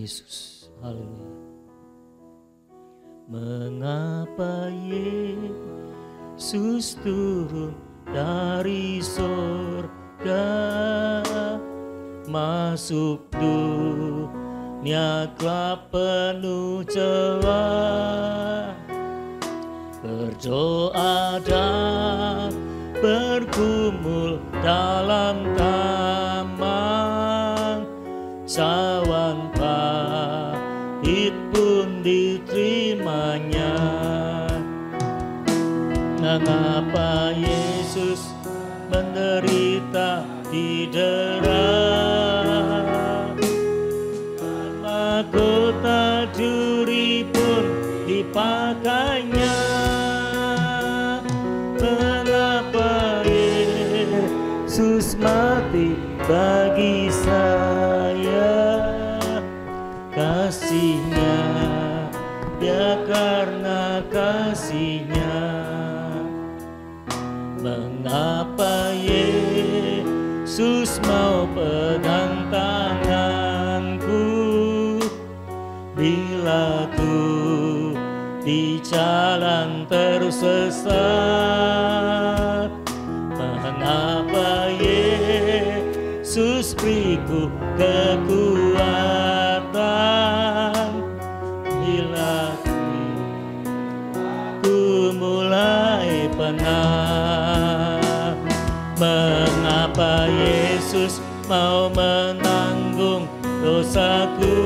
Yesus. Haleluya. Mengapa Yesus turun dari sorga, masuk dunia gelap penuh celah, berdoa dan bergumul dalam taman, cawan pahit pun diterimanya. Mengapa Yesus menderita didera, mahkota duri pun dipakainya. Mengapa Yesus mati bagi saya, kasihnya, ya karena kasihnya. Mengapa Yesus mau pegang tanganku bila ku di jalan tersesat? Mengapa Yesus beriku kekuatan bila ku mulai penat? Mengapa Yesus mau menanggung dosaku,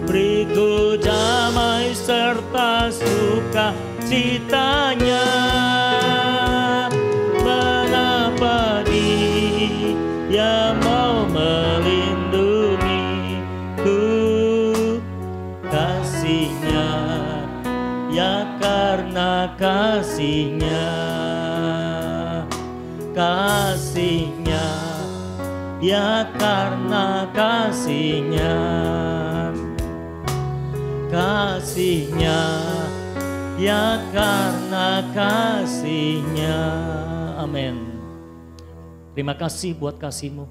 beriku damai serta sukacitanya? Mengapa Dia mau melindungiku, kasihnya, ya karena kasihnya, kasihnya, ya karena kasihnya, kasihnya, ya karena kasihnya. Amin. Terima kasih buat kasih-Mu.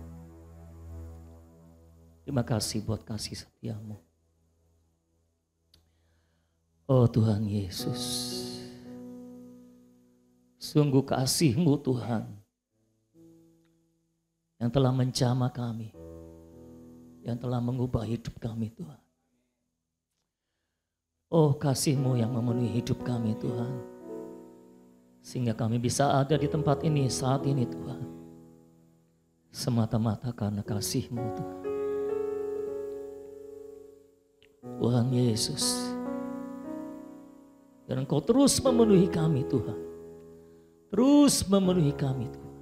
Terima kasih buat kasih setia-Mu. Oh Tuhan Yesus, sungguh kasih-Mu Tuhan yang telah menjamah kami, yang telah mengubah hidup kami Tuhan. Oh kasih-Mu yang memenuhi hidup kami Tuhan, sehingga kami bisa ada di tempat ini saat ini Tuhan, semata-mata karena kasih-Mu Tuhan. Tuhan Yesus, dan Engkau terus memenuhi kami Tuhan, terus memenuhi kami Tuhan,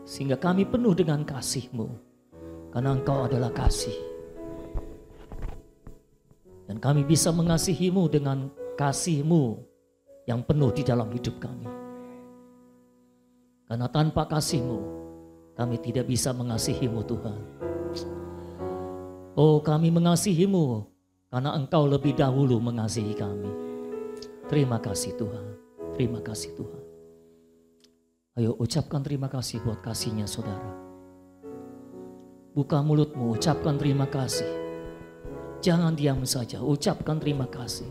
sehingga kami penuh dengan kasih-Mu, karena Engkau adalah kasih. Dan kami bisa mengasihi-Mu dengan kasih-Mu yang penuh di dalam hidup kami. Karena tanpa kasih-Mu, kami tidak bisa mengasihi-Mu Tuhan. Oh kami mengasihi-Mu karena Engkau lebih dahulu mengasihi kami. Terima kasih Tuhan, terima kasih Tuhan. Ayo ucapkan terima kasih buat kasihnya saudara. Buka mulutmu, ucapkan terima kasih. Jangan diam saja, ucapkan terima kasih.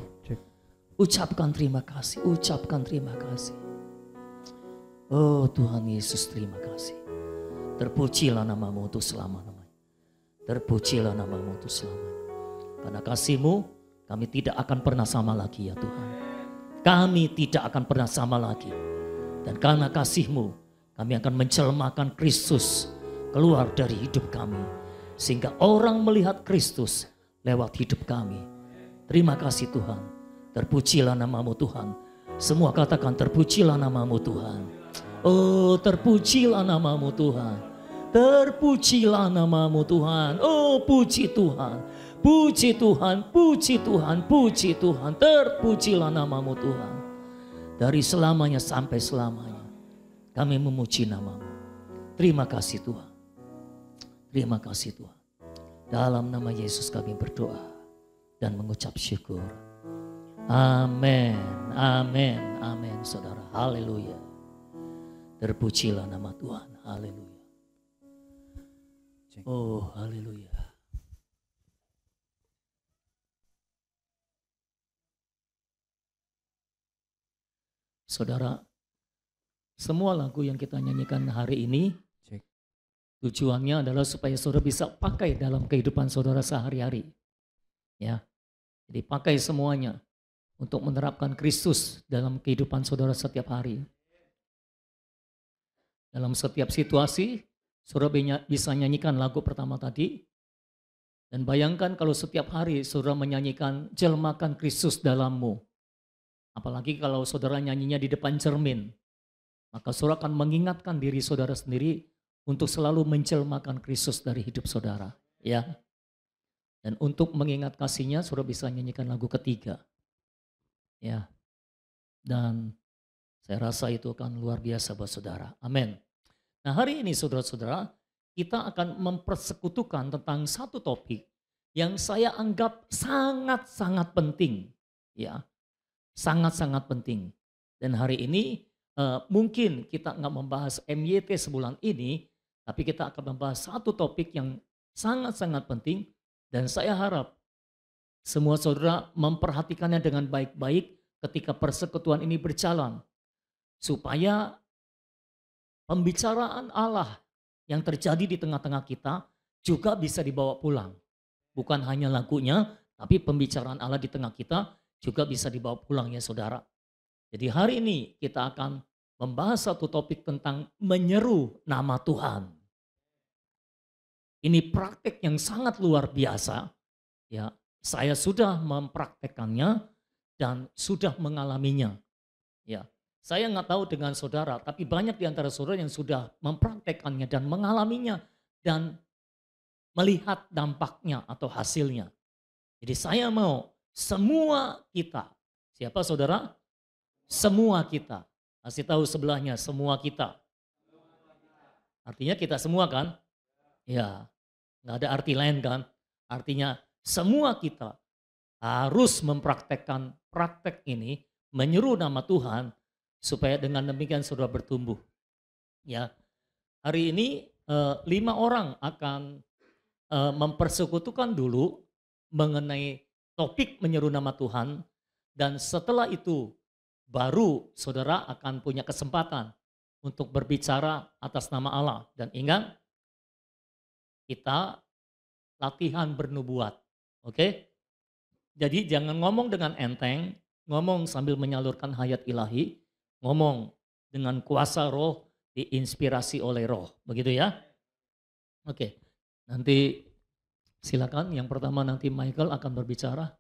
Ucapkan terima kasih, ucapkan terima kasih. Oh Tuhan Yesus, terima kasih. Terpujilah nama-Mu untuk selama-lamanya. Terpujilah nama-Mu untuk selamanya. Karena kasih-Mu kami tidak akan pernah sama lagi ya Tuhan. Kami tidak akan pernah sama lagi. Dan karena kasih-Mu kami akan menjelmakan Kristus keluar dari hidup kami. Sehingga orang melihat Kristus lewat hidup kami. Terima kasih Tuhan. Terpujilah nama-Mu Tuhan. Semua katakan terpujilah nama-Mu Tuhan. Oh terpujilah nama-Mu Tuhan. Terpujilah nama-Mu Tuhan. Oh puji Tuhan. Puji Tuhan, puji Tuhan, puji Tuhan. Terpujilah nama-Mu Tuhan. Dari selamanya sampai selamanya kami memuji nama-Mu. Terima kasih Tuhan. Terima kasih Tuhan. Dalam nama Yesus kami berdoa dan mengucap syukur. Amin, amin, amin saudara. Haleluya. Terpujilah nama Tuhan. Haleluya. Oh, haleluya. Saudara, semua lagu yang kita nyanyikan hari ini tujuannya adalah supaya saudara bisa pakai dalam kehidupan saudara sehari-hari. Ya. Jadi pakai semuanya untuk menerapkan Kristus dalam kehidupan saudara setiap hari. Dalam setiap situasi, saudara bisa nyanyikan lagu pertama tadi. Dan bayangkan kalau setiap hari saudara menyanyikan jelmakan Kristus dalammu. Apalagi kalau saudara nyanyinya di depan cermin. Maka saudara akan mengingatkan diri saudara sendiri untuk selalu menjelmakan Kristus dari hidup saudara. Ya. Dan untuk mengingat kasihnya, saudara bisa nyanyikan lagu ketiga. Ya. Dan saya rasa itu akan luar biasa buat saudara. Amin. Nah, hari ini saudara-saudara, kita akan mempersekutukan tentang satu topik yang saya anggap sangat-sangat penting. Ya. Sangat-sangat penting. Dan hari ini mungkin kita nggak membahas MYT sebulan ini, tapi kita akan membahas satu topik yang sangat-sangat penting. Dan saya harap semua saudara memperhatikannya dengan baik-baik ketika persekutuan ini berjalan. Supaya pembicaraan Allah yang terjadi di tengah-tengah kita juga bisa dibawa pulang. Bukan hanya lagunya, tapi pembicaraan Allah di tengah kita juga bisa dibawa pulang ya saudara. Jadi hari ini kita akan membahas satu topik tentang menyeru nama Tuhan. Ini praktek yang sangat luar biasa. Ya, saya sudah mempraktekannya dan sudah mengalaminya. Ya, saya nggak tahu dengan saudara, tapi banyak di antara saudara yang sudah mempraktekannya dan mengalaminya dan melihat dampaknya atau hasilnya. Jadi saya mau semua kita, siapa saudara? Semua kita. Kasih tahu sebelahnya, semua kita. Artinya kita semua kan? Ya, nggak ada arti lain kan? Artinya semua kita harus mempraktekkan praktek ini, menyeru nama Tuhan, supaya dengan demikian saudara bertumbuh. Ya, hari ini 5 orang akan mempersekutukan dulu mengenai topik menyeru nama Tuhan, dan setelah itu baru saudara akan punya kesempatan untuk berbicara atas nama Allah. Dan ingat, kita latihan bernubuat. Oke? Jadi jangan ngomong dengan enteng, ngomong sambil menyalurkan hayat ilahi, ngomong dengan kuasa roh, diinspirasi oleh roh. Begitu ya? Oke, nanti silakan yang pertama nanti Michael akan berbicara.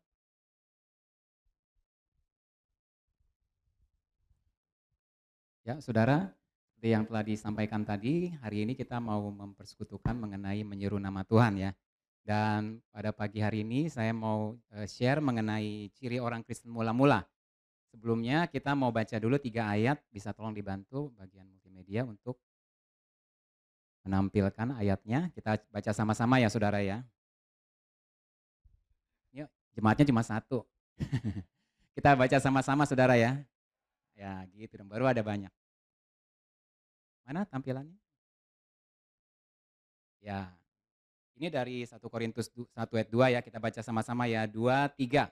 Ya, saudara, seperti yang telah disampaikan tadi, hari ini kita mau mempersekutukan mengenai menyeru nama Tuhan ya. Dan pada pagi hari ini saya mau share mengenai ciri orang Kristen mula-mula. Sebelumnya kita mau baca dulu 3 ayat, bisa tolong dibantu bagian multimedia untuk menampilkan ayatnya. Kita baca sama-sama ya saudara ya. Yuk, jemaatnya cuma 1. Kita baca sama-sama saudara ya. Ya gitu dong, baru ada banyak. Mana tampilannya? Ya, ini dari 1 Korintus 1 ayat 2 ya, kita baca sama-sama ya, 2, 3.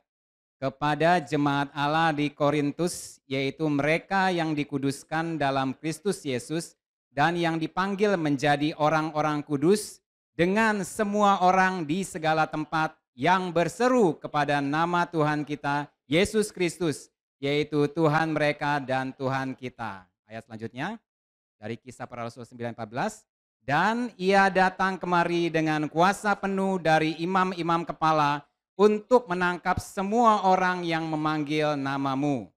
Kepada jemaat Allah di Korintus, yaitu mereka yang dikuduskan dalam Kristus Yesus dan yang dipanggil menjadi orang-orang kudus, dengan semua orang di segala tempat yang berseru kepada nama Tuhan kita, Yesus Kristus, yaitu Tuhan mereka dan Tuhan kita. Ayat selanjutnya, dari Kisah Para Rasul 9:14. Dan ia datang kemari dengan kuasa penuh dari imam-imam kepala untuk menangkap semua orang yang memanggil namamu.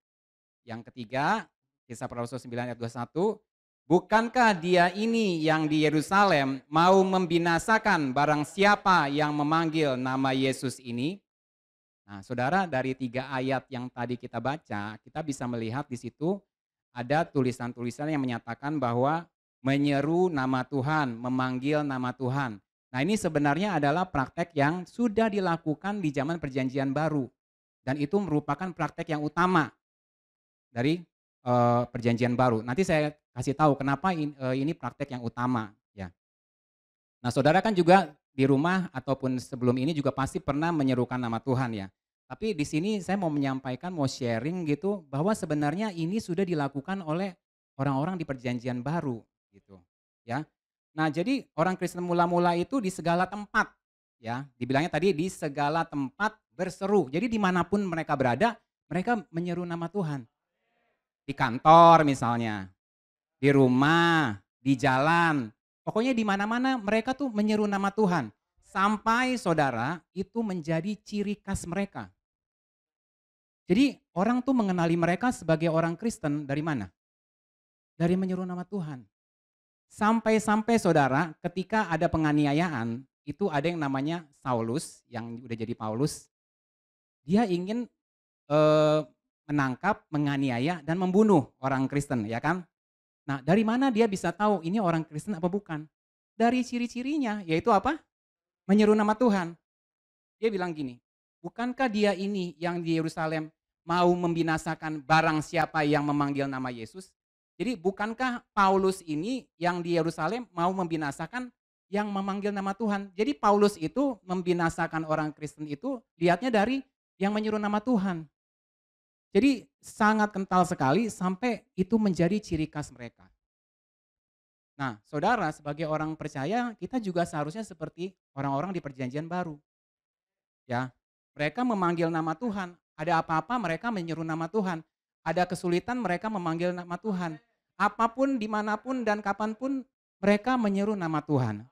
Yang ketiga, Kisah Para Rasul 9 ayat 21. Bukankah dia ini yang di Yerusalem mau membinasakan barang siapa yang memanggil nama Yesus ini? Nah, saudara, dari 3 ayat yang tadi kita baca, kita bisa melihat di situ ada tulisan-tulisan yang menyatakan bahwa menyeru nama Tuhan, memanggil nama Tuhan. Nah, ini sebenarnya adalah praktek yang sudah dilakukan di zaman Perjanjian Baru. Dan itu merupakan praktek yang utama dari Perjanjian Baru. Nanti saya kasih tahu kenapa ini praktek yang utama ya. Nah, saudara kan juga di rumah ataupun sebelum ini juga pasti pernah menyerukan nama Tuhan ya. Tapi di sini saya mau menyampaikan, mau sharing gitu bahwa sebenarnya ini sudah dilakukan oleh orang-orang di perjanjian baru gitu ya. Nah, jadi orang Kristen mula-mula itu di segala tempat ya, dibilangnya tadi di segala tempat berseru. Jadi dimanapun mereka berada, mereka menyeru nama Tuhan. Di kantor misalnya, di rumah, di jalan, pokoknya di mana-mana mereka tuh menyeru nama Tuhan. Sampai saudara itu menjadi ciri khas mereka. Jadi orang tuh mengenali mereka sebagai orang Kristen dari mana? Dari menyeru nama Tuhan. Sampai-sampai saudara ketika ada penganiayaan, itu ada yang namanya Saulus yang udah jadi Paulus, dia ingin eh, menangkap, menganiaya dan membunuh orang Kristen, ya kan? Nah, dari mana dia bisa tahu ini orang Kristen apa bukan? Dari ciri-cirinya, yaitu apa? Menyeru nama Tuhan. Dia bilang gini, bukankah dia ini yang di Yerusalem mau membinasakan barang siapa yang memanggil nama Yesus? Jadi bukankah Paulus ini yang di Yerusalem mau membinasakan yang memanggil nama Tuhan? Jadi Paulus itu membinasakan orang Kristen itu lihatnya dari yang menyeru nama Tuhan. Jadi sangat kental sekali sampai itu menjadi ciri khas mereka. Nah, saudara sebagai orang percaya, kita juga seharusnya seperti orang-orang di perjanjian baru. Ya, mereka memanggil nama Tuhan. Ada apa-apa mereka menyeru nama Tuhan. Ada kesulitan mereka memanggil nama Tuhan. Apapun, dimanapun, dan kapanpun mereka menyeru nama Tuhan.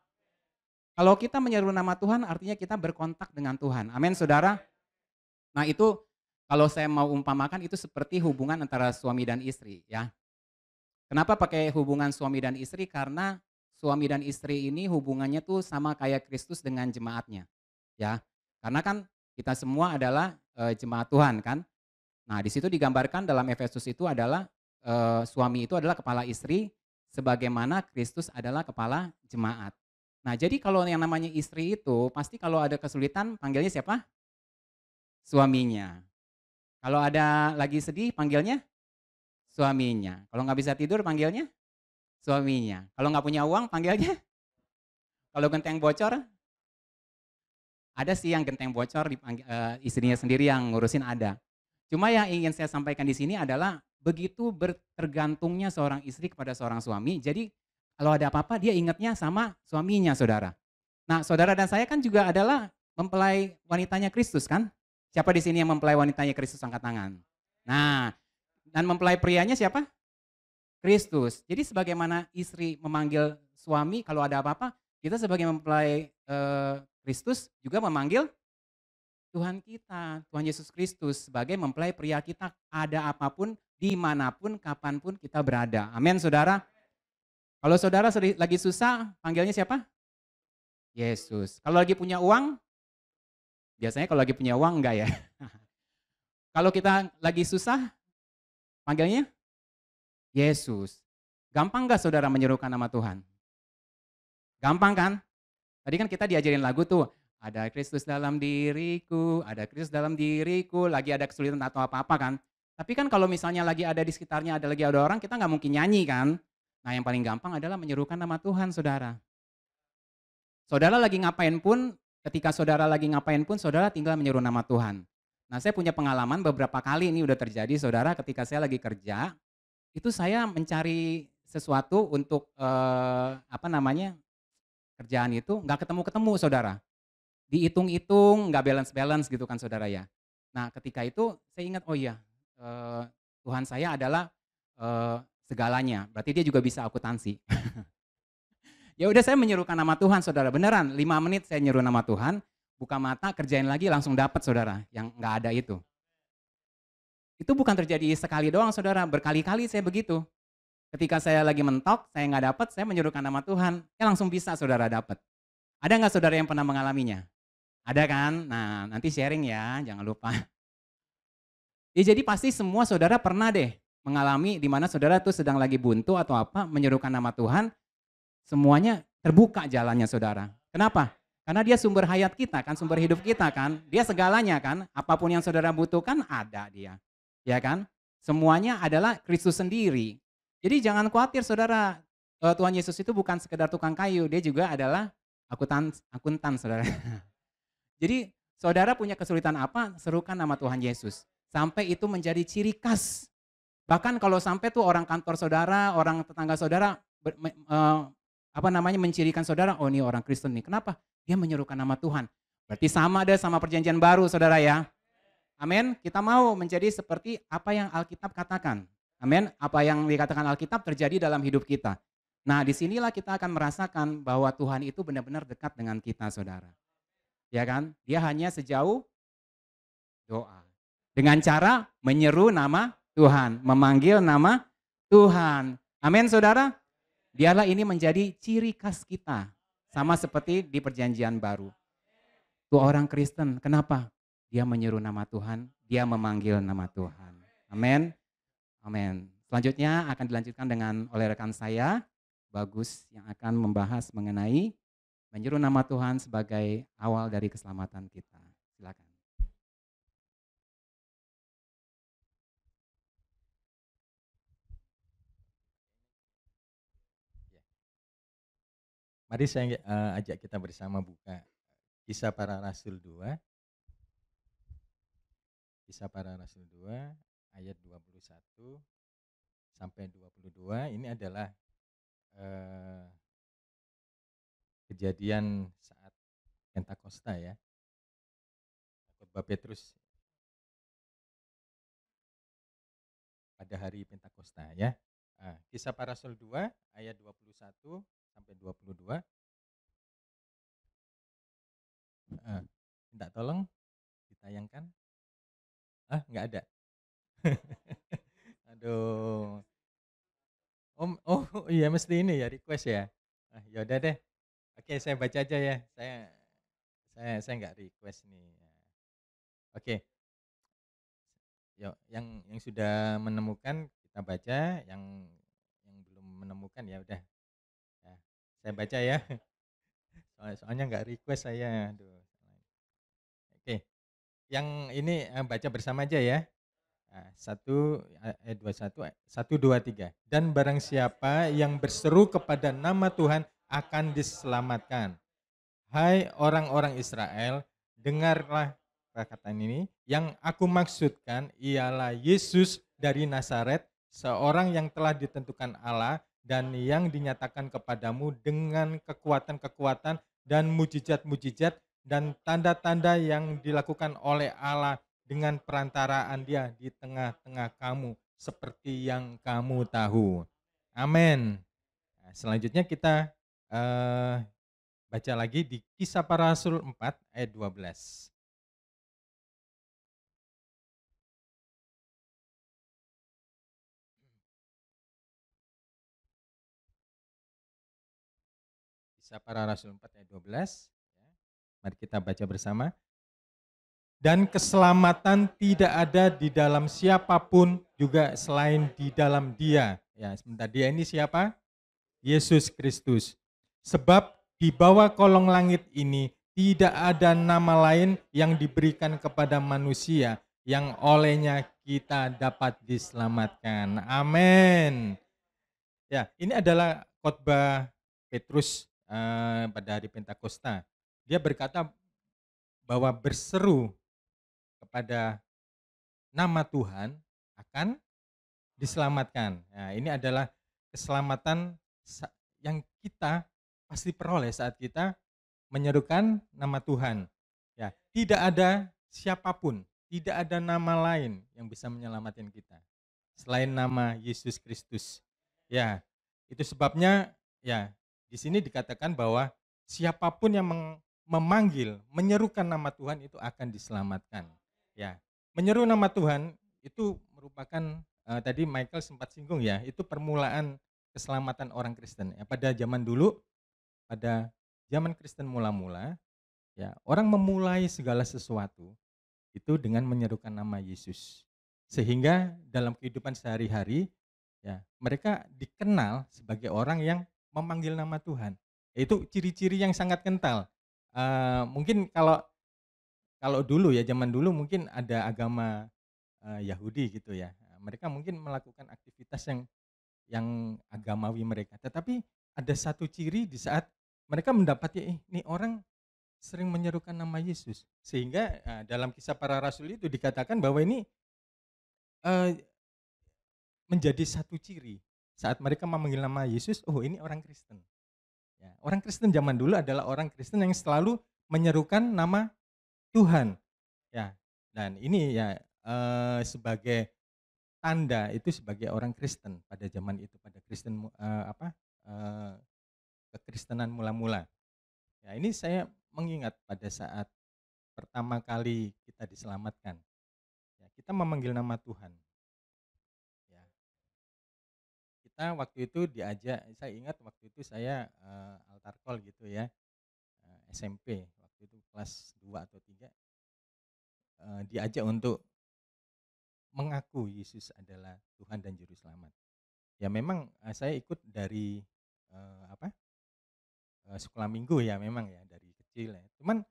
Kalau kita menyeru nama Tuhan artinya kita berkontak dengan Tuhan. Amin saudara. Nah itu kalau saya mau umpamakan itu seperti hubungan antara suami dan istri ya. Kenapa pakai hubungan suami dan istri? Karena suami dan istri ini hubungannya tuh sama kayak Kristus dengan jemaatnya, ya. Karena kan kita semua adalah, jemaat Tuhan kan. Nah, di situ digambarkan dalam Efesus itu adalah, suami itu adalah kepala istri, sebagaimana Kristus adalah kepala jemaat. Nah, jadi kalau yang namanya istri itu pasti kalau ada kesulitan panggilnya siapa? Suaminya. Kalau ada lagi sedih panggilnya suaminya. Kalau nggak bisa tidur panggilnya suaminya. Kalau nggak punya uang panggilnya, kalau genteng bocor, ada sih yang genteng bocor istrinya sendiri yang ngurusin ada. Cuma yang ingin saya sampaikan di sini adalah begitu tergantungnya seorang istri kepada seorang suami, jadi kalau ada apa-apa dia ingatnya sama suaminya, saudara. Nah, saudara dan saya kan juga adalah mempelai wanitanya Kristus kan? Siapa di sini yang mempelai wanitanya Kristus angkat tangan? Nah, dan mempelai prianya siapa? Kristus. Jadi sebagaimana istri memanggil suami kalau ada apa-apa, kita sebagai mempelai Kristus juga memanggil Tuhan kita, Tuhan Yesus Kristus sebagai mempelai pria kita ada apapun, dimanapun, kapanpun kita berada. Amin saudara. Kalau saudara lagi susah, panggilnya siapa? Yesus. Kalau lagi punya uang, biasanya kalau lagi punya uang enggak ya. Kalau kita lagi susah, panggilnya Yesus. Gampang nggak saudara menyerukan nama Tuhan? Gampang kan? Tadi kan kita diajarin lagu tuh, ada Kristus dalam diriku, ada Kristus dalam diriku, lagi ada kesulitan atau apa-apa kan. Tapi kan kalau misalnya lagi ada di sekitarnya, lagi ada orang, kita nggak mungkin nyanyi kan. Nah yang paling gampang adalah menyerukan nama Tuhan saudara. Saudara lagi ngapain pun, ketika saudara lagi ngapain pun, saudara tinggal menyeru nama Tuhan. Nah saya punya pengalaman beberapa kali ini udah terjadi saudara ketika saya lagi kerja, itu saya mencari sesuatu untuk kerjaan itu nggak ketemu-ketemu saudara. Dihitung-hitung nggak balance-balance gitu kan saudara ya. Nah ketika itu saya ingat oh iya Tuhan saya adalah segalanya. Berarti dia juga bisa akuntansi. Ya udah saya menyerukan nama Tuhan saudara. Beneran 5 menit saya nyeru nama Tuhan. Buka mata kerjain lagi langsung dapat saudara. Yang nggak ada itu. Itu bukan terjadi sekali doang saudara. Berkali-kali saya begitu. Ketika saya lagi mentok, saya nggak dapat, saya menyerukan nama Tuhan, langsung bisa saudara dapat. Ada nggak saudara yang pernah mengalaminya? Ada kan? Nah nanti sharing ya, jangan lupa. Ya jadi pasti semua saudara pernah deh mengalami di mana saudara tuh sedang lagi buntu atau apa, menyerukan nama Tuhan, semuanya terbuka jalannya saudara. Kenapa? Karena dia sumber hayat kita kan, sumber hidup kita kan, dia segalanya kan, apapun yang saudara butuhkan ada dia. Ya kan? Semuanya adalah Kristus sendiri. Jadi jangan khawatir saudara, Tuhan Yesus itu bukan sekedar tukang kayu, dia juga adalah akuntan saudara. Jadi saudara punya kesulitan apa, serukan nama Tuhan Yesus. Sampai itu menjadi ciri khas. Bahkan kalau sampai tuh orang kantor saudara, orang tetangga saudara mencirikan saudara, oh ini orang Kristen nih. Kenapa? Dia menyerukan nama Tuhan. Berarti sama deh sama perjanjian baru saudara ya. Amin. Kita mau menjadi seperti apa yang Alkitab katakan. Amin. Apa yang dikatakan Alkitab terjadi dalam hidup kita. Nah, disinilah kita akan merasakan bahwa Tuhan itu benar-benar dekat dengan kita, saudara. Ya kan? Dia hanya sejauh doa. Dengan cara menyeru nama Tuhan, memanggil nama Tuhan. Amin, saudara. Biarlah ini menjadi ciri khas kita. Sama seperti di perjanjian baru. Tuh orang Kristen, kenapa? Dia menyeru nama Tuhan, dia memanggil nama Tuhan. Amin. Amin. Selanjutnya akan dilanjutkan oleh rekan saya, Bagus, yang akan membahas mengenai menyeru nama Tuhan sebagai awal dari keselamatan kita. Silakan. Mari saya ajak kita bersama buka Kisah Para Rasul 2. Kisah Para Rasul 2 ayat 21 sampai 22. Ini adalah kejadian saat Pentakosta ya. Khotbah Petrus pada hari Pentakosta ya. Kisah Para Rasul 2 ayat 21 sampai 22. Minta tolong ditayangkan. Nggak ada. Aduh. Oh iya mesti ini ya request ya. Ya udah deh. Oke, saya baca aja ya. Saya nggak request nih. Oke. Yuk, yang sudah menemukan kita baca, yang belum menemukan ya udah. Ya, saya baca ya. Soalnya nggak request saya. Aduh. Oke. Yang ini baca bersama aja ya. 1, 2, 3. Dan barang siapa yang berseru kepada nama Tuhan akan diselamatkan. Hai orang-orang Israel, dengarlah perkataan ini. Yang aku maksudkan ialah Yesus dari Nazaret, seorang yang telah ditentukan Allah dan yang dinyatakan kepadamu dengan kekuatan-kekuatan dan mujizat-mujizat dan tanda-tanda yang dilakukan oleh Allah dengan perantaraan Dia di tengah-tengah kamu, seperti yang kamu tahu. Amin. Nah, selanjutnya kita baca lagi di Kisah Para Rasul 4 ayat 12. Kisah Para Rasul 4 ayat 12. Mari kita baca bersama. Dan keselamatan tidak ada di dalam siapapun juga selain di dalam Dia. Ya, sebentar, Dia ini siapa? Yesus Kristus. Sebab di bawah kolong langit ini tidak ada nama lain yang diberikan kepada manusia yang olehnya kita dapat diselamatkan. Amin. Ya, ini adalah khotbah Petrus pada hari Pentakosta. Dia berkata bahwa berseru kepada nama Tuhan akan diselamatkan. Nah, ini adalah keselamatan yang kita pasti peroleh saat kita menyerukan nama Tuhan. Ya, tidak ada siapapun, tidak ada nama lain yang bisa menyelamatkan kita selain nama Yesus Kristus. Ya, itu sebabnya ya di sini dikatakan bahwa siapapun yang memanggil, menyerukan nama Tuhan itu akan diselamatkan. Ya, menyeru nama Tuhan itu merupakan tadi Michael sempat singgung ya, itu permulaan keselamatan orang Kristen. Ya, pada zaman dulu, pada zaman Kristen mula-mula, ya orang memulai segala sesuatu itu dengan menyerukan nama Yesus. Sehingga dalam kehidupan sehari-hari, ya mereka dikenal sebagai orang yang memanggil nama Tuhan. Itu ciri-ciri yang sangat kental. Mungkin kalau dulu ya, zaman dulu mungkin ada agama Yahudi gitu ya. Mereka mungkin melakukan aktivitas yang agamawi mereka. Tetapi ada satu ciri di saat mereka mendapati ini orang sering menyerukan nama Yesus. Sehingga dalam Kisah Para Rasul itu dikatakan bahwa ini menjadi satu ciri saat mereka memanggil nama Yesus, oh ini orang Kristen. Ya, orang Kristen zaman dulu adalah orang Kristen yang selalu menyerukan nama Tuhan. Ya, dan ini ya sebagai tanda itu sebagai orang Kristen pada zaman itu, pada Kristen kekristenan mula-mula. Ya, ini saya mengingat pada saat pertama kali kita diselamatkan. Ya, kita memanggil nama Tuhan. Ya. Kita waktu itu diajak, saya ingat waktu itu saya altar call gitu ya, SMP, waktu itu kelas 2 atau 3, diajak untuk mengaku Yesus adalah Tuhan dan Juru Selamat. Ya memang saya ikut dari sekolah minggu ya memang ya, dari kecil ya. Cuman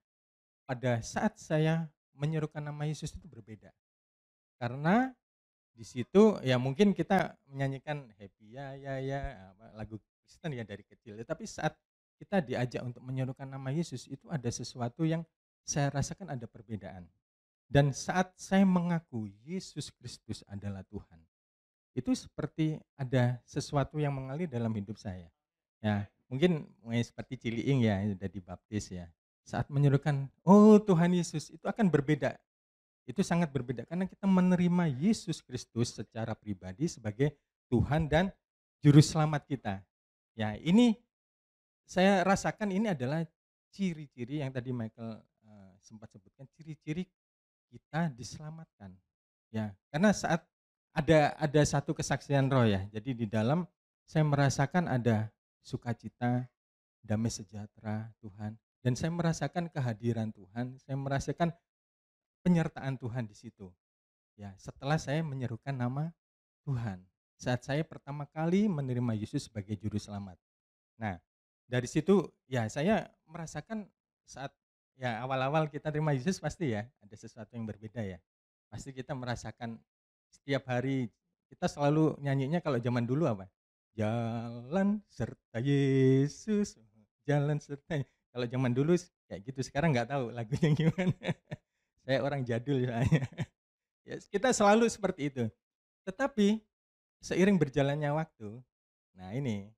pada saat saya menyerukan nama Yesus itu berbeda. Karena di situ ya mungkin kita menyanyikan happy ya lagu Kristen ya dari kecil. Tapi saat kita diajak untuk menyerukan nama Yesus itu ada sesuatu yang saya rasakan ada perbedaan. Dan saat saya mengaku Yesus Kristus adalah Tuhan, itu seperti ada sesuatu yang mengalir dalam hidup saya. Ya, mungkin seperti Ciliing ya, sudah dibaptis ya. Saat menyerukan, oh Tuhan Yesus, itu akan berbeda. Itu sangat berbeda karena kita menerima Yesus Kristus secara pribadi sebagai Tuhan dan Juru Selamat kita. Ya, ini saya rasakan ini adalah ciri-ciri yang tadi Michael sempat sebutkan, ciri-ciri kita diselamatkan. Ya, karena saat ada satu kesaksian roh ya. Jadi di dalam saya merasakan ada sukacita, damai sejahtera Tuhan, dan saya merasakan kehadiran Tuhan, saya merasakan penyertaan Tuhan di situ. Ya, setelah saya menyerukan nama Tuhan, saat saya pertama kali menerima Yesus sebagai juru selamat. Nah, dari situ ya saya merasakan saat ya awal-awal kita terima Yesus pasti ya ada sesuatu yang berbeda ya. Pasti kita merasakan setiap hari kita selalu nyanyinya kalau zaman dulu apa? Jalan serta Yesus, jalan serta. Kalau zaman dulu kayak gitu, sekarang nggak tahu lagunya gimana. Saya orang jadul soalnya. Ya, kita selalu seperti itu. Tetapi seiring berjalannya waktu, nah ini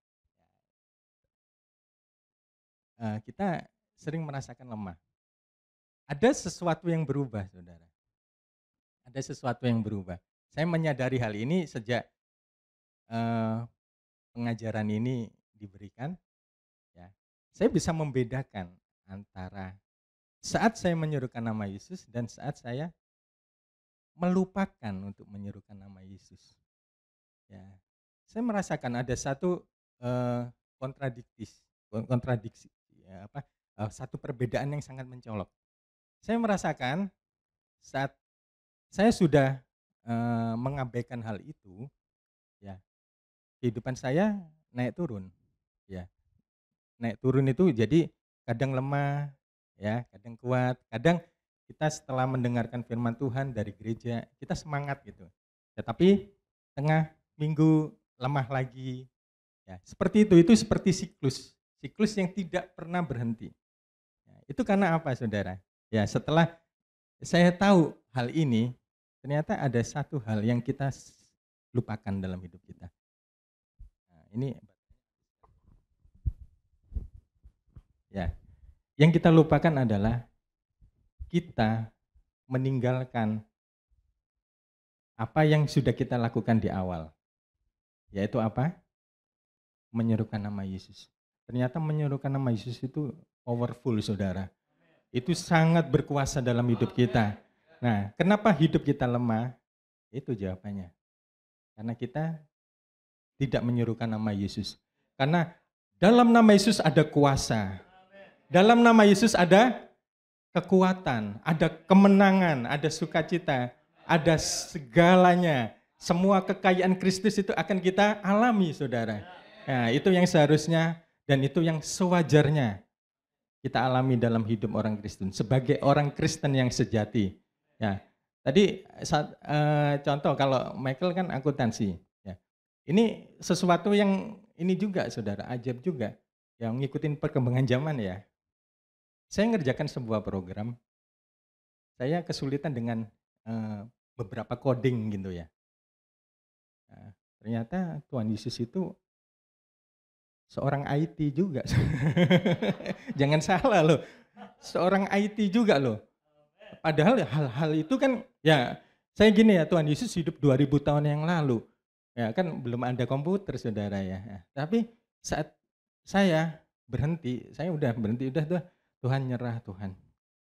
kita sering merasakan lemah. Ada sesuatu yang berubah, saudara. Ada sesuatu yang berubah. Saya menyadari hal ini sejak pengajaran ini diberikan. Ya, saya bisa membedakan antara saat saya menyerukan nama Yesus dan saat saya melupakan untuk menyerukan nama Yesus. Ya, saya merasakan ada satu kontradiksi, ya, satu perbedaan yang sangat mencolok. Saya merasakan saat saya sudah mengabaikan hal itu, ya kehidupan saya naik turun, ya naik turun itu jadi kadang lemah, ya kadang kuat, kadang kita setelah mendengarkan firman Tuhan dari gereja kita semangat gitu, tetapi tengah minggu lemah lagi, ya seperti itu seperti siklus yang tidak pernah berhenti. Ya, itu karena apa, saudara? Ya setelah saya tahu hal ini, ternyata ada satu hal yang kita lupakan dalam hidup kita. Nah, ini ya, yang kita lupakan adalah kita meninggalkan apa yang sudah kita lakukan di awal. Yaitu apa? Menyerukan nama Yesus. Ternyata menyerukan nama Yesus itu powerful, saudara. Itu sangat berkuasa dalam hidup kita. Nah, kenapa hidup kita lemah? Itu jawabannya. Karena kita tidak menyerukan nama Yesus. Karena dalam nama Yesus ada kuasa. Dalam nama Yesus ada kekuatan, ada kemenangan, ada sukacita, ada segalanya. Semua kekayaan Kristus itu akan kita alami, saudara. Nah, itu yang seharusnya dan itu yang sewajarnya kita alami dalam hidup orang Kristen sebagai orang Kristen yang sejati. Ya, tadi contoh kalau Michael kan akuntansi. Ya, ini sesuatu yang ini juga, saudara, ajaib juga. yang ngikutin perkembangan zaman ya. Saya ngerjakan sebuah program, saya kesulitan dengan beberapa coding gitu ya. Nah, ternyata Tuhan Yesus itu seorang IT juga. Jangan salah loh, seorang IT juga loh. Padahal hal-hal itu kan ya, saya gini ya, Tuhan Yesus hidup 2000 tahun yang lalu. Ya kan belum ada komputer saudara ya. Tapi saat saya berhenti, saya udah berhenti, udah Tuhan nyerah Tuhan.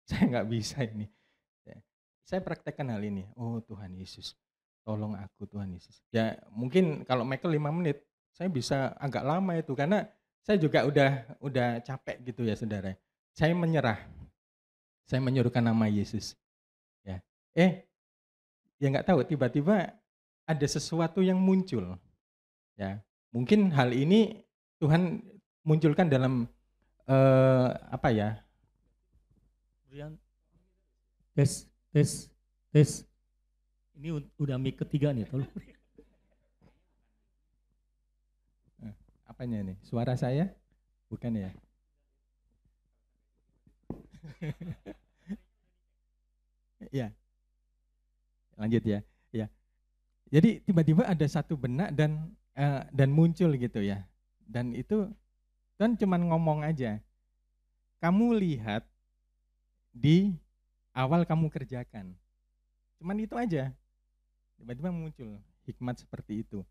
Saya nggak bisa ini. Ya, saya praktekkan hal ini. Oh Tuhan Yesus, tolong aku Tuhan Yesus. Ya mungkin kalau Michael 5 menit, saya bisa agak lama itu karena saya juga udah capek gitu ya saudara. Saya menyerah. Saya menyuruhkan nama Yesus. Ya. Ya nggak tahu tiba-tiba ada sesuatu yang muncul. Ya. Mungkin hal ini Tuhan munculkan dalam apa ya? Brian, tes, tes, tes. Ini udah mic ketiga nih, tolong. Apanya nih? Suara saya? Bukan ya? Ya. Lanjut ya. Ya. Jadi tiba-tiba ada satu benak dan muncul gitu ya. Dan itu Tuhan cuman ngomong aja. Kamu lihat di awal kamu kerjakan. Cuman itu aja. Tiba-tiba muncul hikmat seperti itu.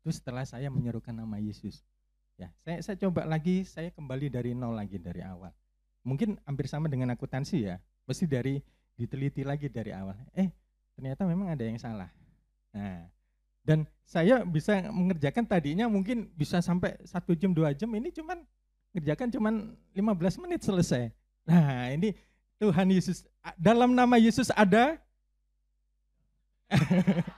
Terus setelah saya menyerukan nama Yesus. Ya, saya coba lagi, saya kembali dari nol lagi dari awal. Mungkin hampir sama dengan akuntansi ya. Mesti diteliti lagi dari awal. Ternyata memang ada yang salah. Nah, dan saya bisa mengerjakan tadinya mungkin bisa sampai 1 jam 2 jam, ini ngerjakan cuman 15 menit selesai. Nah, ini Tuhan Yesus, dalam nama Yesus ada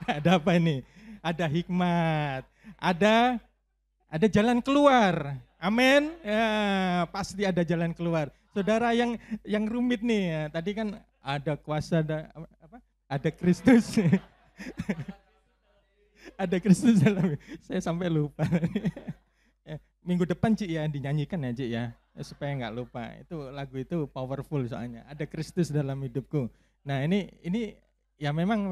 ada apa ini? Ada hikmat, ada jalan keluar. Amin. Ya, pasti ada jalan keluar. Saudara yang rumit nih, ya, tadi kan ada kuasa, ada Kristus. Ada Kristus dalam. Saya sampai lupa. Minggu depan Cik ya dinyanyikan ya Cik ya, supaya nggak lupa. Itu lagu itu powerful soalnya. Ada Kristus dalam hidupku. Nah ini ya memang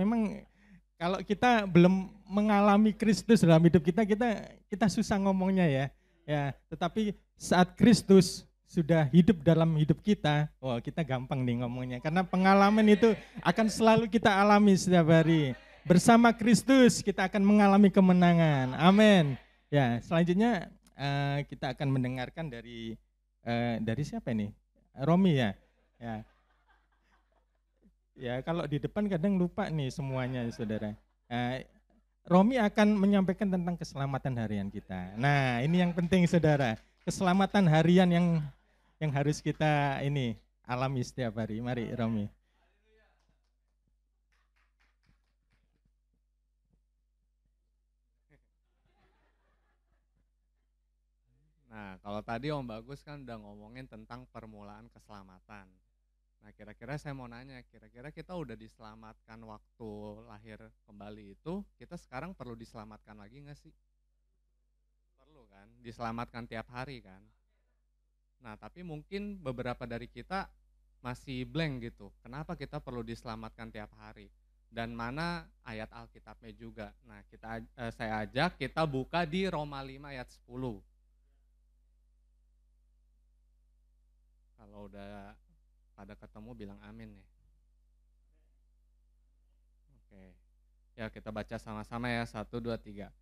kalau kita belum mengalami Kristus dalam hidup kita susah ngomongnya ya. Ya, tetapi saat Kristus sudah hidup dalam hidup kita, kita gampang nih ngomongnya. Karena pengalaman itu akan selalu kita alami setiap hari. Bersama Kristus kita akan mengalami kemenangan. Amin. Ya, selanjutnya kita akan mendengarkan dari siapa ini? Romi ya. Ya. Ya, kalau di depan kadang lupa nih semuanya, saudara. Romi akan menyampaikan tentang keselamatan harian kita. Nah, ini yang penting, saudara. Keselamatan harian yang harus kita ini alami setiap hari. Mari, Romi. Nah, kalau tadi Om Bagus kan udah ngomongin tentang permulaan keselamatan. Nah, kira-kira saya mau nanya, kira-kira kita udah diselamatkan waktu lahir kembali itu, kita sekarang perlu diselamatkan lagi nggak sih? Perlu kan, diselamatkan tiap hari kan. Nah, tapi mungkin beberapa dari kita masih blank gitu, kenapa kita perlu diselamatkan tiap hari? Dan mana ayat Alkitabnya juga. Nah, saya ajak kita buka di Roma 5 ayat 10. Kalau udah pada ketemu bilang amin ya. Oke. Ya kita baca sama-sama ya, 1, 2, 3.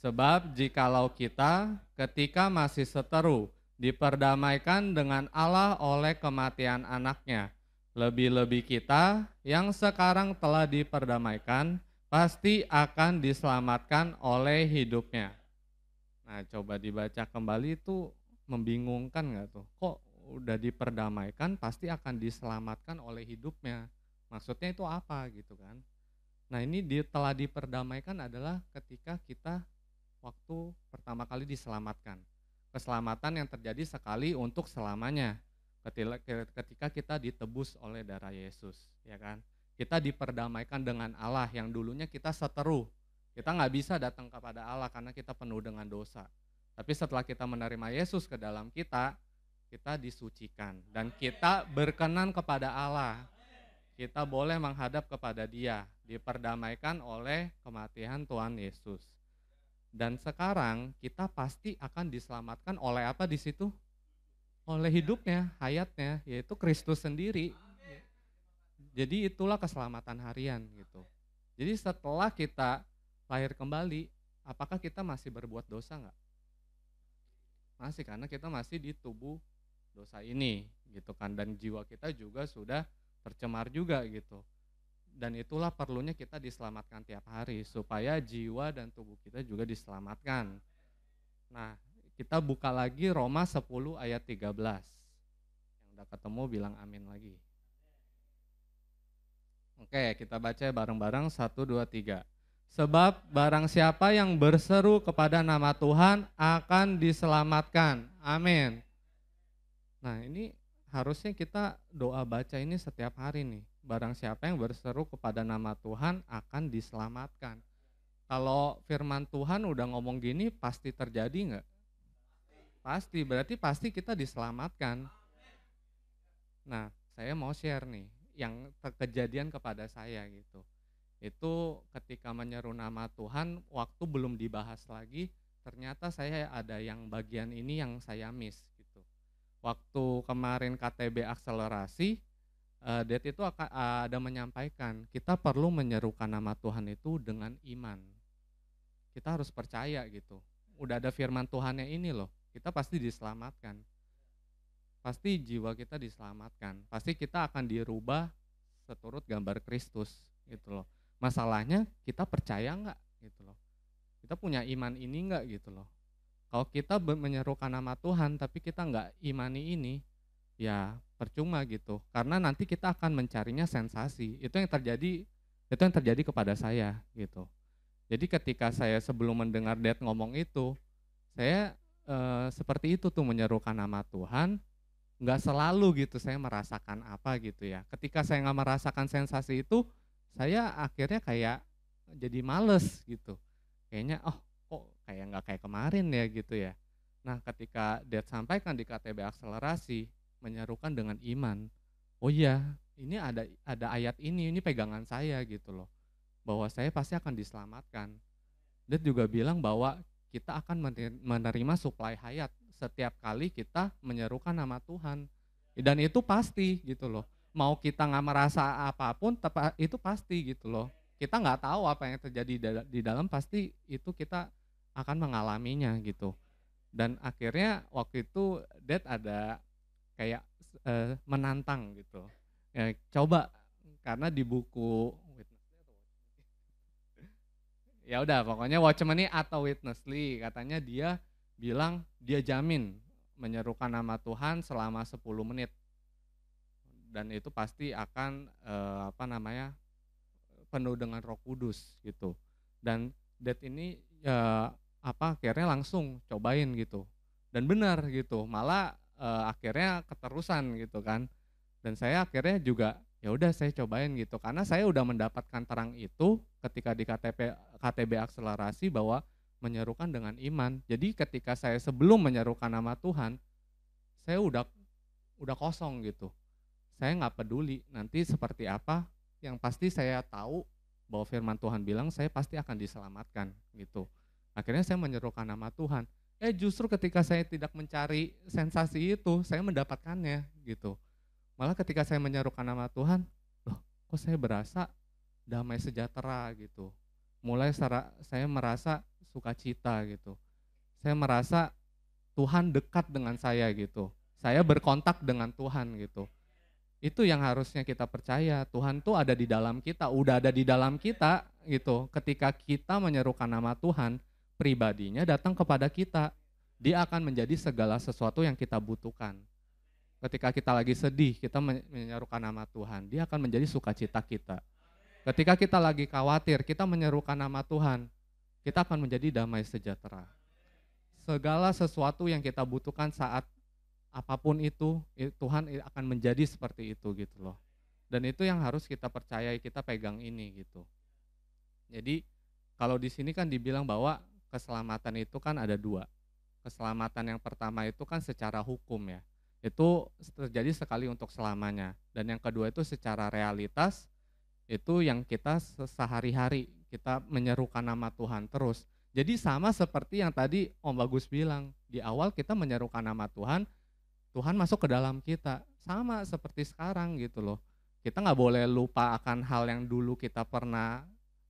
Sebab jikalau kita ketika masih seteru diperdamaikan dengan Allah oleh kematian anaknya, lebih-lebih kita yang sekarang telah diperdamaikan pasti akan diselamatkan oleh hidupnya. Nah coba dibaca kembali, itu membingungkan gak tuh? Kok udah diperdamaikan pasti akan diselamatkan oleh hidupnya? Maksudnya itu apa gitu kan? Nah ini telah diperdamaikan adalah ketika kita waktu pertama kali diselamatkan. Keselamatan yang terjadi sekali untuk selamanya. Ketika kita ditebus oleh darah Yesus, ya kan? Kita diperdamaikan dengan Allah yang dulunya kita seteru. Kita nggak bisa datang kepada Allah karena kita penuh dengan dosa. Tapi setelah kita menerima Yesus ke dalam kita disucikan dan kita berkenan kepada Allah. Kita boleh menghadap kepada Dia, diperdamaikan oleh kematian Tuhan Yesus. Dan sekarang kita pasti akan diselamatkan oleh apa di situ? Oleh hidupnya, hayatnya, yaitu Kristus sendiri. Jadi itulah keselamatan harian gitu. Jadi setelah kita lahir kembali, apakah kita masih berbuat dosa enggak? Masih, karena kita masih di tubuh dosa ini gitu kan, dan jiwa kita juga sudah tercemar juga gitu. Dan itulah perlunya kita diselamatkan tiap hari supaya jiwa dan tubuh kita juga diselamatkan. Nah, kita buka lagi Roma 10 ayat 13. Yang udah ketemu bilang amin lagi. Oke, kita baca bareng-bareng 1, 2, 3. Sebab barang siapa yang berseru kepada nama Tuhan akan diselamatkan. Amin. Nah, ini harusnya kita doa baca ini setiap hari nih. Barang siapa yang berseru kepada nama Tuhan akan diselamatkan. Kalau firman Tuhan udah ngomong gini, pasti terjadi enggak? Pasti, berarti pasti kita diselamatkan. Nah, saya mau share nih yang kejadian kepada saya gitu. Itu ketika menyeru nama Tuhan, waktu belum dibahas lagi, ternyata saya ada yang bagian ini yang saya miss gitu. Waktu kemarin KTB akselerasi, Dad itu ada menyampaikan, kita perlu menyerukan nama Tuhan itu dengan iman. Kita harus percaya gitu. Udah ada firman Tuhannya ini loh, kita pasti diselamatkan. Pasti jiwa kita diselamatkan. Pasti kita akan dirubah seturut gambar Kristus gitu loh. Masalahnya kita percaya enggak gitu loh. Kita punya iman ini enggak gitu loh. Kalau kita menyerukan nama Tuhan tapi kita enggak imani ini, ya percuma gitu. Karena nanti kita akan mencarinya sensasi. Itu yang terjadi kepada saya gitu. Jadi ketika saya sebelum mendengar Dad ngomong itu, saya seperti itu tuh menyerukan nama Tuhan, enggak selalu gitu saya merasakan apa gitu ya. Ketika saya enggak merasakan sensasi itu, saya akhirnya kayak jadi males gitu. Kayaknya kok kayak nggak kayak kemarin ya gitu ya. Nah ketika Dad sampaikan di KTB akselerasi, menyerukan dengan iman. Oh iya, ini ada ayat ini pegangan saya gitu loh. Bahwa saya pasti akan diselamatkan. Dad juga bilang bahwa kita akan menerima suplai hayat setiap kali kita menyerukan nama Tuhan. Dan itu pasti gitu loh. Mau kita nggak merasa apapun, itu pasti gitu loh. Kita nggak tahu apa yang terjadi di dalam, pasti itu kita akan mengalaminya gitu. Dan akhirnya waktu itu Dad ada kayak menantang gitu. Ya, coba karena di buku ya udah pokoknya Watchmeni atau Witnessly katanya dia bilang dia jamin menyerukan nama Tuhan selama 10 menit. Dan itu pasti akan penuh dengan Roh Kudus gitu. Dan Dad ini akhirnya langsung cobain gitu. Dan benar gitu. Malah akhirnya keterusan gitu kan. Dan saya akhirnya juga ya udah saya cobain gitu. Karena saya udah mendapatkan terang itu ketika di KTB akselerasi bahwa menyerukan dengan iman. Jadi ketika saya sebelum menyerukan nama Tuhan, saya udah kosong gitu. Saya nggak peduli nanti seperti apa, yang pasti saya tahu bahwa firman Tuhan bilang saya pasti akan diselamatkan gitu. Akhirnya saya menyerukan nama Tuhan. Justru ketika saya tidak mencari sensasi itu, saya mendapatkannya gitu. Malah ketika saya menyerukan nama Tuhan, loh kok saya berasa damai sejahtera gitu. Mulai saya merasa sukacita gitu. Saya merasa Tuhan dekat dengan saya gitu. Saya berkontak dengan Tuhan gitu. Itu yang harusnya kita percaya, Tuhan tuh ada di dalam kita, udah ada di dalam kita gitu. Ketika kita menyerukan nama Tuhan, pribadinya datang kepada kita. Dia akan menjadi segala sesuatu yang kita butuhkan. Ketika kita lagi sedih, kita menyerukan nama Tuhan, dia akan menjadi sukacita kita. Ketika kita lagi khawatir, kita menyerukan nama Tuhan, kita akan menjadi damai sejahtera. Segala sesuatu yang kita butuhkan saat apapun itu, Tuhan akan menjadi seperti itu gitu loh. Dan itu yang harus kita percayai, kita pegang ini gitu. Jadi kalau di sini kan dibilang bahwa keselamatan itu kan ada 2. keselamatan yang pertama itu kan secara hukum ya. Itu terjadi sekali untuk selamanya. Dan yang kedua itu secara realitas, itu yang kita sehari-hari kita menyerukan nama Tuhan terus. Jadi sama seperti yang tadi Om Bagus bilang, di awal kita menyerukan nama Tuhan, Tuhan masuk ke dalam kita. Sama seperti sekarang gitu loh. Kita nggak boleh lupa akan hal yang dulu kita pernah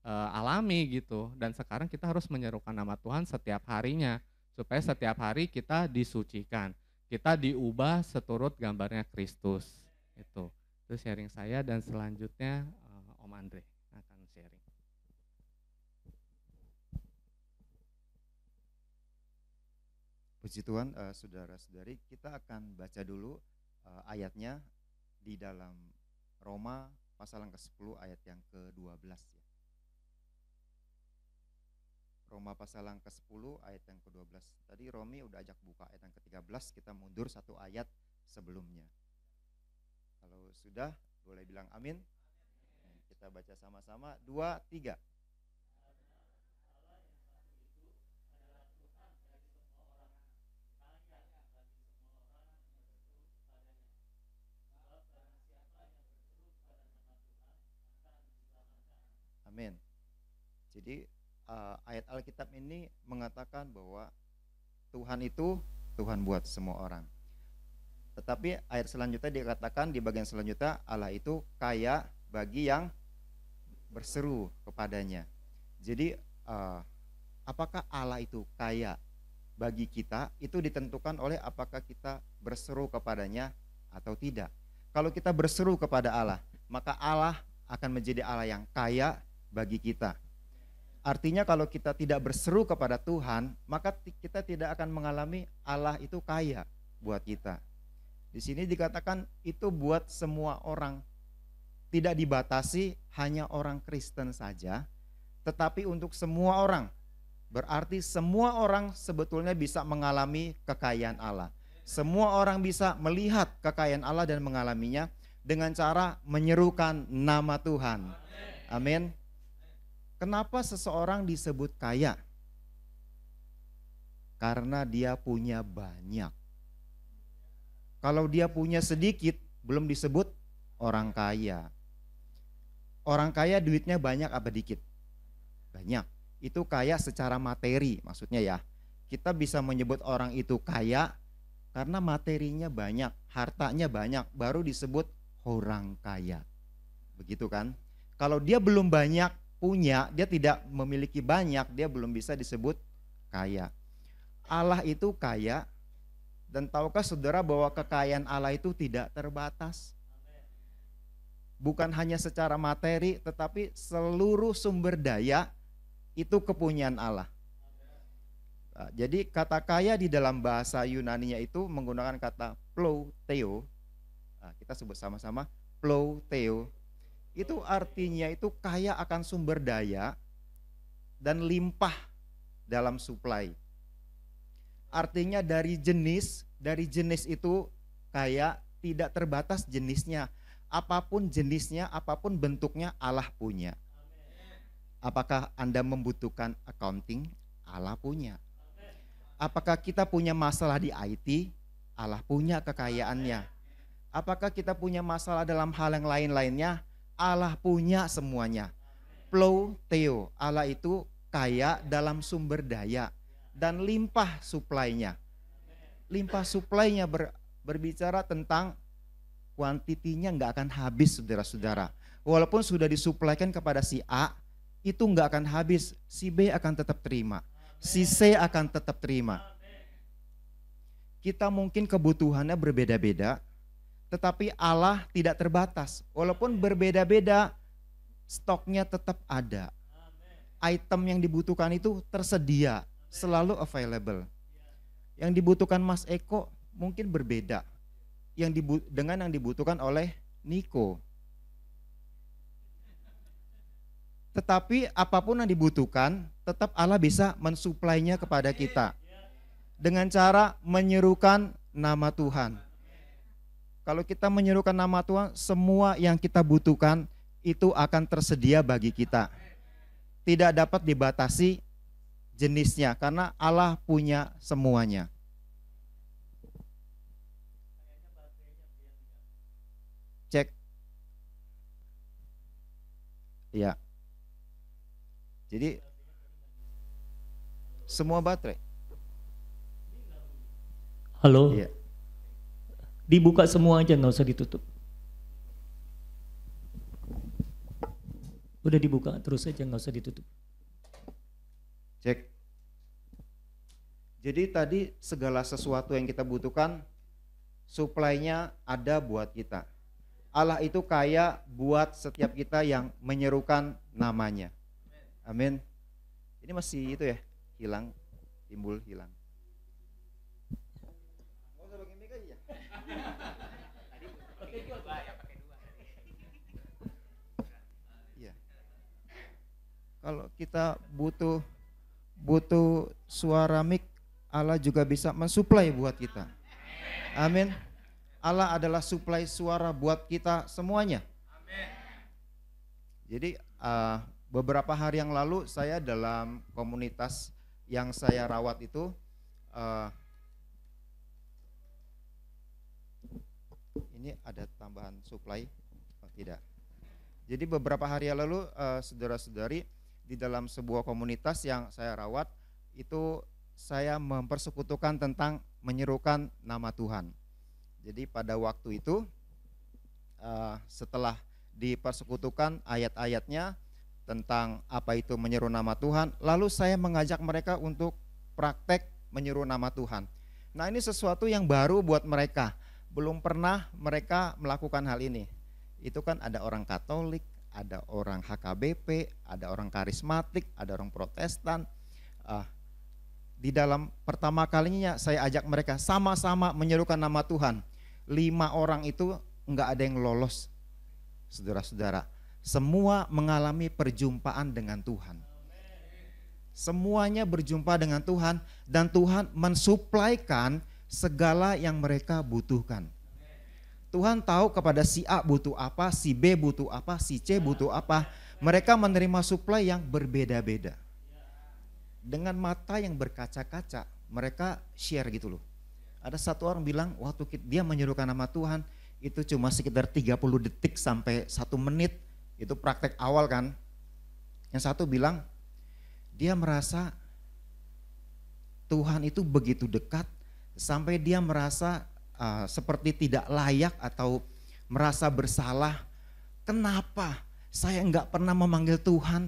alami gitu. Dan sekarang kita harus menyerukan nama Tuhan setiap harinya. Supaya setiap hari kita disucikan. Kita diubah seturut gambarnya Kristus. Itu sharing saya, dan selanjutnya Om Andre akan sharing. Puji Tuhan, saudara-saudari, kita akan baca dulu ayatnya di dalam Roma pasal yang ke-10 ayat yang ke-12 ya. Roma pasal yang ke-10 ayat yang ke-12. Tadi Romi udah ajak buka ayat yang ke-13, kita mundur satu ayat sebelumnya. Kalau sudah, boleh bilang amin. Kita baca sama-sama, 2, 3. Amin. Jadi ayat Alkitab ini mengatakan bahwa Tuhan itu Tuhan buat semua orang. Tetapi ayat selanjutnya dikatakan di bagian selanjutnya, Allah itu kaya bagi yang berseru kepadanya. Jadi apakah Allah itu kaya bagi kita, itu ditentukan oleh apakah kita berseru kepadanya atau tidak. Kalau kita berseru kepada Allah, maka Allah akan menjadi Allah yang kaya bagi kita. Artinya kalau kita tidak berseru kepada Tuhan, maka kita tidak akan mengalami Allah itu kaya buat kita. Di sini dikatakan itu buat semua orang. Tidak dibatasi hanya orang Kristen saja, tetapi untuk semua orang. Berarti semua orang sebetulnya bisa mengalami kekayaan Allah. Semua orang bisa melihat kekayaan Allah dan mengalaminya dengan cara menyerukan nama Tuhan. Amin. Kenapa seseorang disebut kaya? Karena dia punya banyak. Kalau dia punya sedikit, belum disebut orang kaya. Orang kaya duitnya banyak apa dikit? Banyak. Itu kaya secara materi maksudnya ya. Kita bisa menyebut orang itu kaya karena materinya banyak, hartanya banyak, baru disebut orang kaya. Begitu kan? Kalau dia belum banyak punya, dia tidak memiliki banyak, dia belum bisa disebut kaya. Allah itu kaya, dan tahukah saudara bahwa kekayaan Allah itu tidak terbatas? Bukan hanya secara materi, tetapi seluruh sumber daya itu kepunyaan Allah. Nah, jadi kata kaya di dalam bahasa Yunani-nya itu menggunakan kata plouteo. Nah, kita sebut sama-sama plouteo. Itu artinya itu kaya akan sumber daya dan limpah dalam suplai. Artinya dari jenis itu kaya, tidak terbatas jenisnya. Apapun jenisnya, apapun bentuknya, Allah punya. Apakah Anda membutuhkan accounting? Allah punya. Apakah kita punya masalah di IT? Allah punya kekayaannya. Apakah kita punya masalah dalam hal yang lain-lainnya? Allah punya semuanya. Plouteo, Allah itu kaya dalam sumber daya dan limpah suplainya. Limpah suplainya berbicara tentang kuantitinya nggak akan habis, saudara-saudara. Walaupun sudah disuplaikan kepada si A, itu nggak akan habis. Si B akan tetap terima, si C akan tetap terima. Kita mungkin kebutuhannya berbeda-beda, tetapi Allah tidak terbatas. Walaupun berbeda-beda, stoknya tetap ada. Item yang dibutuhkan itu tersedia, selalu available. Yang dibutuhkan Mas Eko mungkin berbeda dengan yang dibutuhkan oleh Niko. Tetapi apapun yang dibutuhkan, tetap Allah bisa mensuplainya kepada kita dengan cara menyerukan nama Tuhan. Kalau kita menyerukan nama Tuhan, semua yang kita butuhkan itu akan tersedia bagi kita. Tidak dapat dibatasi jenisnya, karena Allah punya semuanya. Cek. Ya. Jadi semua baterai. Halo? Iya. Dibuka semua aja, nggak usah ditutup. Udah dibuka terus aja, nggak usah ditutup. Cek. Jadi tadi segala sesuatu yang kita butuhkan, suplainya ada buat kita. Allah itu kaya buat setiap kita yang menyerukan namanya. Amin. Ini masih itu ya, hilang, timbul, hilang. Iya. Kalau kita butuh suara mic, Allah juga bisa mensuplai buat kita. Amin. Allah adalah suplai suara buat kita semuanya. Jadi beberapa hari yang lalu saya dalam komunitas yang saya rawat itu ini ada tambahan suplai? Oh, tidak. Jadi beberapa hari yang lalu saudara-saudari di dalam sebuah komunitas yang saya rawat itu saya mempersekutukan tentang menyerukan nama Tuhan. Jadi pada waktu itu setelah dipersekutukan ayat-ayatnya tentang apa itu menyeru nama Tuhan, lalu saya mengajak mereka untuk praktek menyeru nama Tuhan. Nah, ini sesuatu yang baru buat mereka, belum pernah mereka melakukan hal ini. Itu kan ada orang Katolik, ada orang HKBP, ada orang karismatik, ada orang Protestan. Di dalam pertama kalinya saya ajak mereka sama-sama menyerukan nama Tuhan. 5 orang itu enggak ada yang lolos, saudara-saudara. Semua mengalami perjumpaan dengan Tuhan. Semuanya berjumpa dengan Tuhan dan Tuhan mensuplaikan segala yang mereka butuhkan. Tuhan tahu kepada si A butuh apa, si B butuh apa, si C butuh apa. Mereka menerima suplai yang berbeda-beda. Dengan mata yang berkaca-kaca, mereka share gitu loh. Ada satu orang bilang waktu dia menyerukan nama Tuhan itu cuma sekitar 30 detik sampai 1 menit. Itu praktek awal kan. Yang satu bilang dia merasa Tuhan itu begitu dekat sampai dia merasa seperti tidak layak atau merasa bersalah. Kenapa saya enggak pernah memanggil Tuhan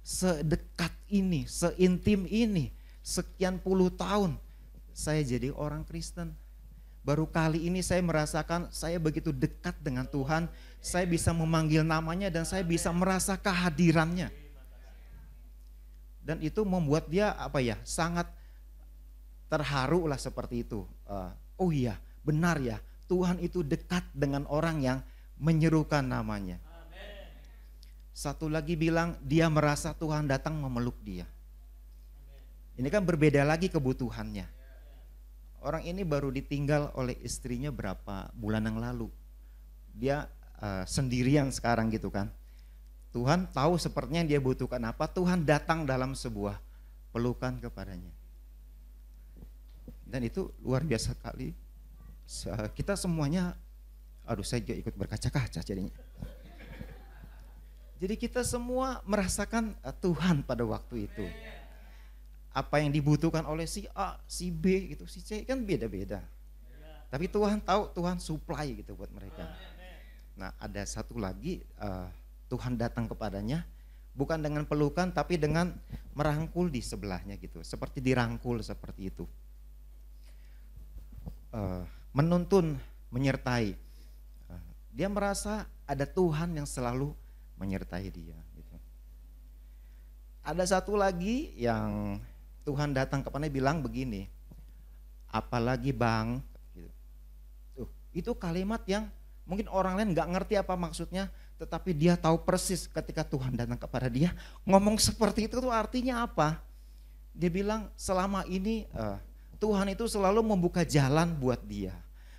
sedekat ini, seintim ini, sekian puluh tahun. Saya jadi orang Kristen. Baru kali ini saya merasakan saya begitu dekat dengan Tuhan. Saya bisa memanggil namanya dan saya bisa merasa kehadirannya. Dan itu membuat dia sangat terharu lah seperti itu. Oh iya, benar ya, Tuhan itu dekat dengan orang yang menyerukan namanya. Satu lagi bilang dia merasa Tuhan datang memeluk dia. Ini kan berbeda lagi kebutuhannya. Orang ini baru ditinggal oleh istrinya berapa bulan yang lalu. Dia sendirian sekarang gitu kan. Tuhan tahu sepertinya yang dia butuhkan apa. Tuhan datang dalam sebuah pelukan kepadanya. Dan itu luar biasa kali. Kita semuanya, saya juga ikut berkaca-kaca jadinya. Jadi kita semua merasakan Tuhan pada waktu itu. Apa yang dibutuhkan oleh si A, si B gitu, si C kan beda-beda. Tapi Tuhan tahu, Tuhan supply gitu buat mereka. Nah, ada satu lagi Tuhan datang kepadanya bukan dengan pelukan tapi dengan merangkul di sebelahnya gitu. Seperti dirangkul seperti itu. Menuntun, menyertai. Dia merasa ada Tuhan yang selalu menyertai dia gitu. Ada satu lagi yang Tuhan datang kepadanya bilang begini, apalagi bang, gitu. Itu kalimat yang mungkin orang lain gak ngerti apa maksudnya, tetapi dia tahu persis ketika Tuhan datang kepada dia, ngomong seperti itu tuh artinya apa? Dia bilang selama ini Tuhan itu selalu membuka jalan buat dia.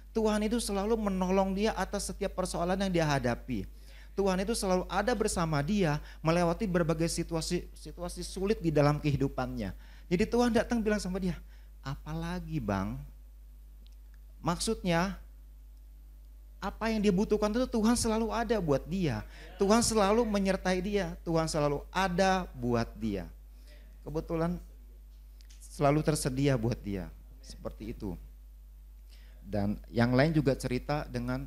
Tuhan itu selalu menolong dia atas setiap persoalan yang dia hadapi. Tuhan itu selalu ada bersama dia melewati berbagai situasi sulit di dalam kehidupannya. Jadi Tuhan datang bilang sama dia, apalagi bang? Maksudnya apa yang dia butuhkan itu Tuhan selalu ada buat dia. Tuhan selalu menyertai dia, Tuhan selalu ada buat dia. Kebetulan selalu tersedia buat dia, seperti itu. Dan yang lain juga cerita dengan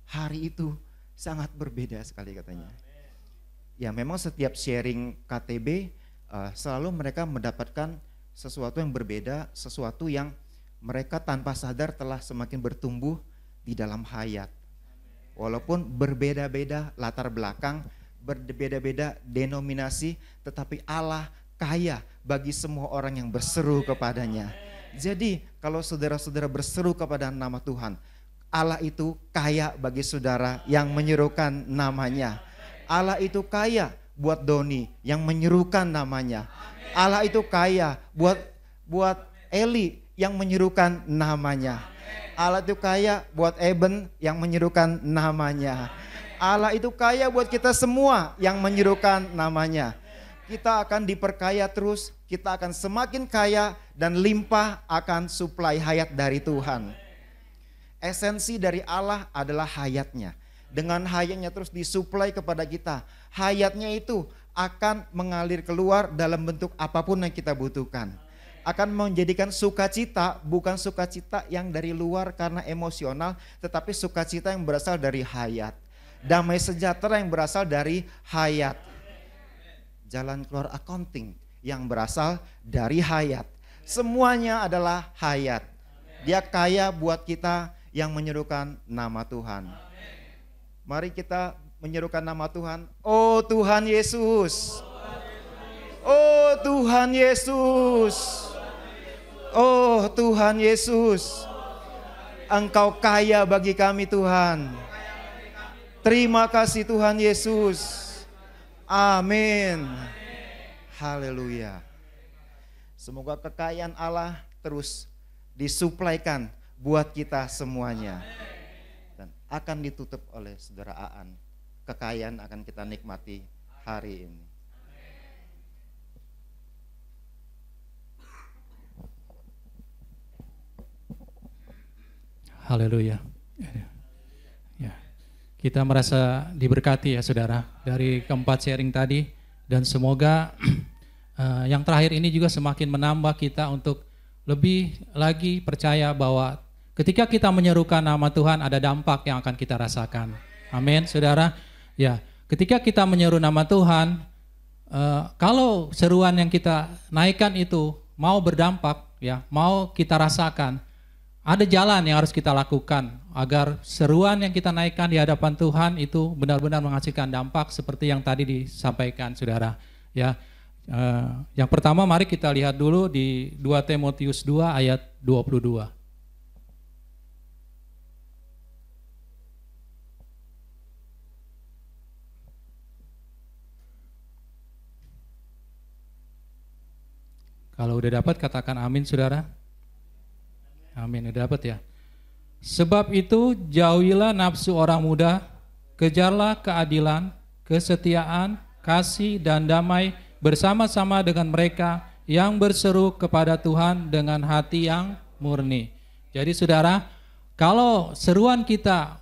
hari itu sangat berbeda sekali katanya. Ya memang setiap sharing KTB selalu mereka mendapatkan sesuatu yang berbeda, sesuatu yang mereka tanpa sadar telah semakin bertumbuh di dalam hayat. Walaupun berbeda-beda latar belakang, berbeda-beda denominasi, tetapi Allah kaya bagi semua orang yang berseru kepadanya. Jadi kalau saudara-saudara berseru kepada nama Tuhan, Allah itu kaya bagi saudara yang menyerukan namanya. Allah itu kaya buat Doni yang menyerukan namanya. Allah itu kaya buat Eli yang menyerukan namanya. Allah itu kaya buat Eben yang menyerukan namanya. Allah itu kaya buat kita semua yang menyerukan namanya. Kita akan diperkaya terus, kita akan semakin kaya dan limpah akan suplai hayat dari Tuhan. Esensi dari Allah adalah hayatnya. Dengan hayatnya terus disuplai kepada kita. Hayatnya itu akan mengalir keluar dalam bentuk apapun yang kita butuhkan. Akan menjadikan sukacita, bukan sukacita yang dari luar karena emosional, tetapi sukacita yang berasal dari hayat. Damai sejahtera yang berasal dari hayat. Jalan keluar accounting yang berasal dari hayat. Semuanya adalah hayat. Dia kaya buat kita yang menyerukan nama Tuhan. Mari kita menyerukan nama Tuhan. Oh Tuhan Yesus. Oh Tuhan Yesus. Oh Tuhan Yesus. Engkau kaya bagi kami Tuhan. Terima kasih Tuhan Yesus. Amin. Haleluya. Semoga kekayaan Allah terus disuplaikan buat kita semuanya. Dan akan ditutup oleh saudara Aan. Kekayaan akan kita nikmati hari ini. Haleluya. Ya. Kita merasa diberkati ya saudara dari keempat sharing tadi. Dan semoga yang terakhir ini juga semakin menambah kita untuk lebih lagi percaya bahwa ketika kita menyerukan nama Tuhan ada dampak yang akan kita rasakan. Amin, saudara. Ya, ketika kita menyeru nama Tuhan, kalau seruan yang kita naikkan itu mau berdampak, ya, mau kita rasakan, ada jalan yang harus kita lakukan agar seruan yang kita naikkan di hadapan Tuhan itu benar-benar menghasilkan dampak seperti yang tadi disampaikan, saudara. Ya, yang pertama mari kita lihat dulu di 2 Timotius 2 ayat 22. Kalau udah dapat katakan amin saudara. Amin, udah dapat ya. Sebab itu jauhilah nafsu orang muda, kejarlah keadilan, kesetiaan, kasih dan damai bersama-sama dengan mereka yang berseru kepada Tuhan dengan hati yang murni. Jadi saudara, kalau seruan kita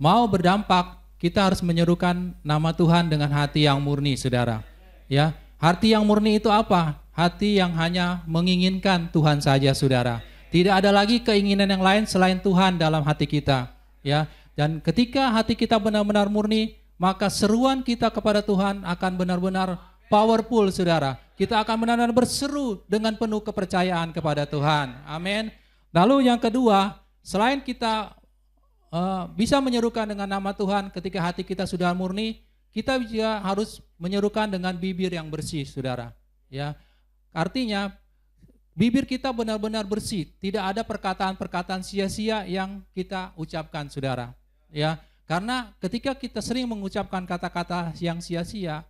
mau berdampak, kita harus menyerukan nama Tuhan dengan hati yang murni, saudara. Ya, hati yang murni itu apa? Hati yang hanya menginginkan Tuhan saja, saudara. Tidak ada lagi keinginan yang lain selain Tuhan dalam hati kita. Ya, dan ketika hati kita benar-benar murni, maka seruan kita kepada Tuhan akan benar-benar powerful, saudara. Kita akan benar-benar berseru dengan penuh kepercayaan kepada Tuhan. Amin. Lalu yang kedua, selain kita bisa menyerukan dengan nama Tuhan ketika hati kita sudah murni, kita juga harus menyerukan dengan bibir yang bersih, saudara. Ya, artinya bibir kita benar-benar bersih, tidak ada perkataan-perkataan sia-sia yang kita ucapkan, saudara. Ya, karena ketika kita sering mengucapkan kata-kata yang sia-sia,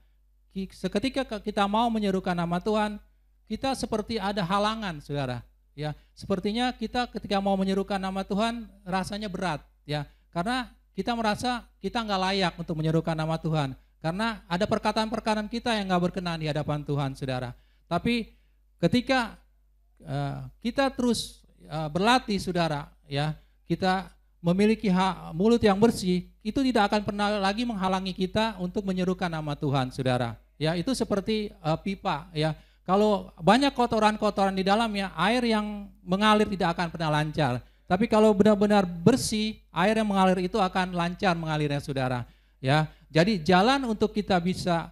seketika kita mau menyerukan nama Tuhan, kita seperti ada halangan, saudara. Ya, sepertinya kita ketika mau menyerukan nama Tuhan rasanya berat, ya, karena kita merasa kita nggak layak untuk menyerukan nama Tuhan. Karena ada perkataan-perkataan kita yang nggak berkenan di hadapan Tuhan, saudara. Tapi ketika kita terus berlatih, saudara, ya, kita memiliki mulut yang bersih, itu tidak akan pernah lagi menghalangi kita untuk menyerukan nama Tuhan, saudara. Ya, itu seperti pipa, ya. Kalau banyak kotoran-kotoran di dalamnya, air yang mengalir tidak akan pernah lancar. Tapi kalau benar-benar bersih, air yang mengalir itu akan lancar mengalirnya, saudara. Ya, jadi jalan untuk kita bisa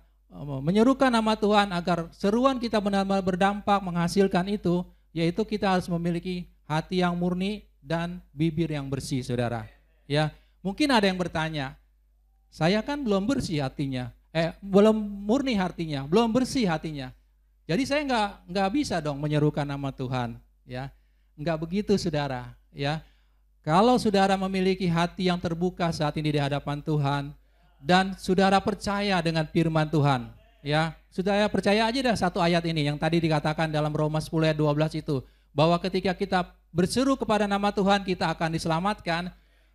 menyerukan nama Tuhan agar seruan kita benar-benar berdampak menghasilkan itu, yaitu kita harus memiliki hati yang murni dan bibir yang bersih, saudara. Ya, mungkin ada yang bertanya, saya kan belum bersih hatinya, belum murni hatinya, belum bersih hatinya. Jadi saya nggak bisa dong menyerukan nama Tuhan, ya. Nggak begitu, saudara, ya. Kalau saudara memiliki hati yang terbuka saat ini di hadapan Tuhan dan saudara percaya dengan firman Tuhan, ya. Saudara percaya aja dah satu ayat ini yang tadi dikatakan dalam Roma 10 ayat 12 itu, bahwa ketika kita berseru kepada nama Tuhan kita akan diselamatkan.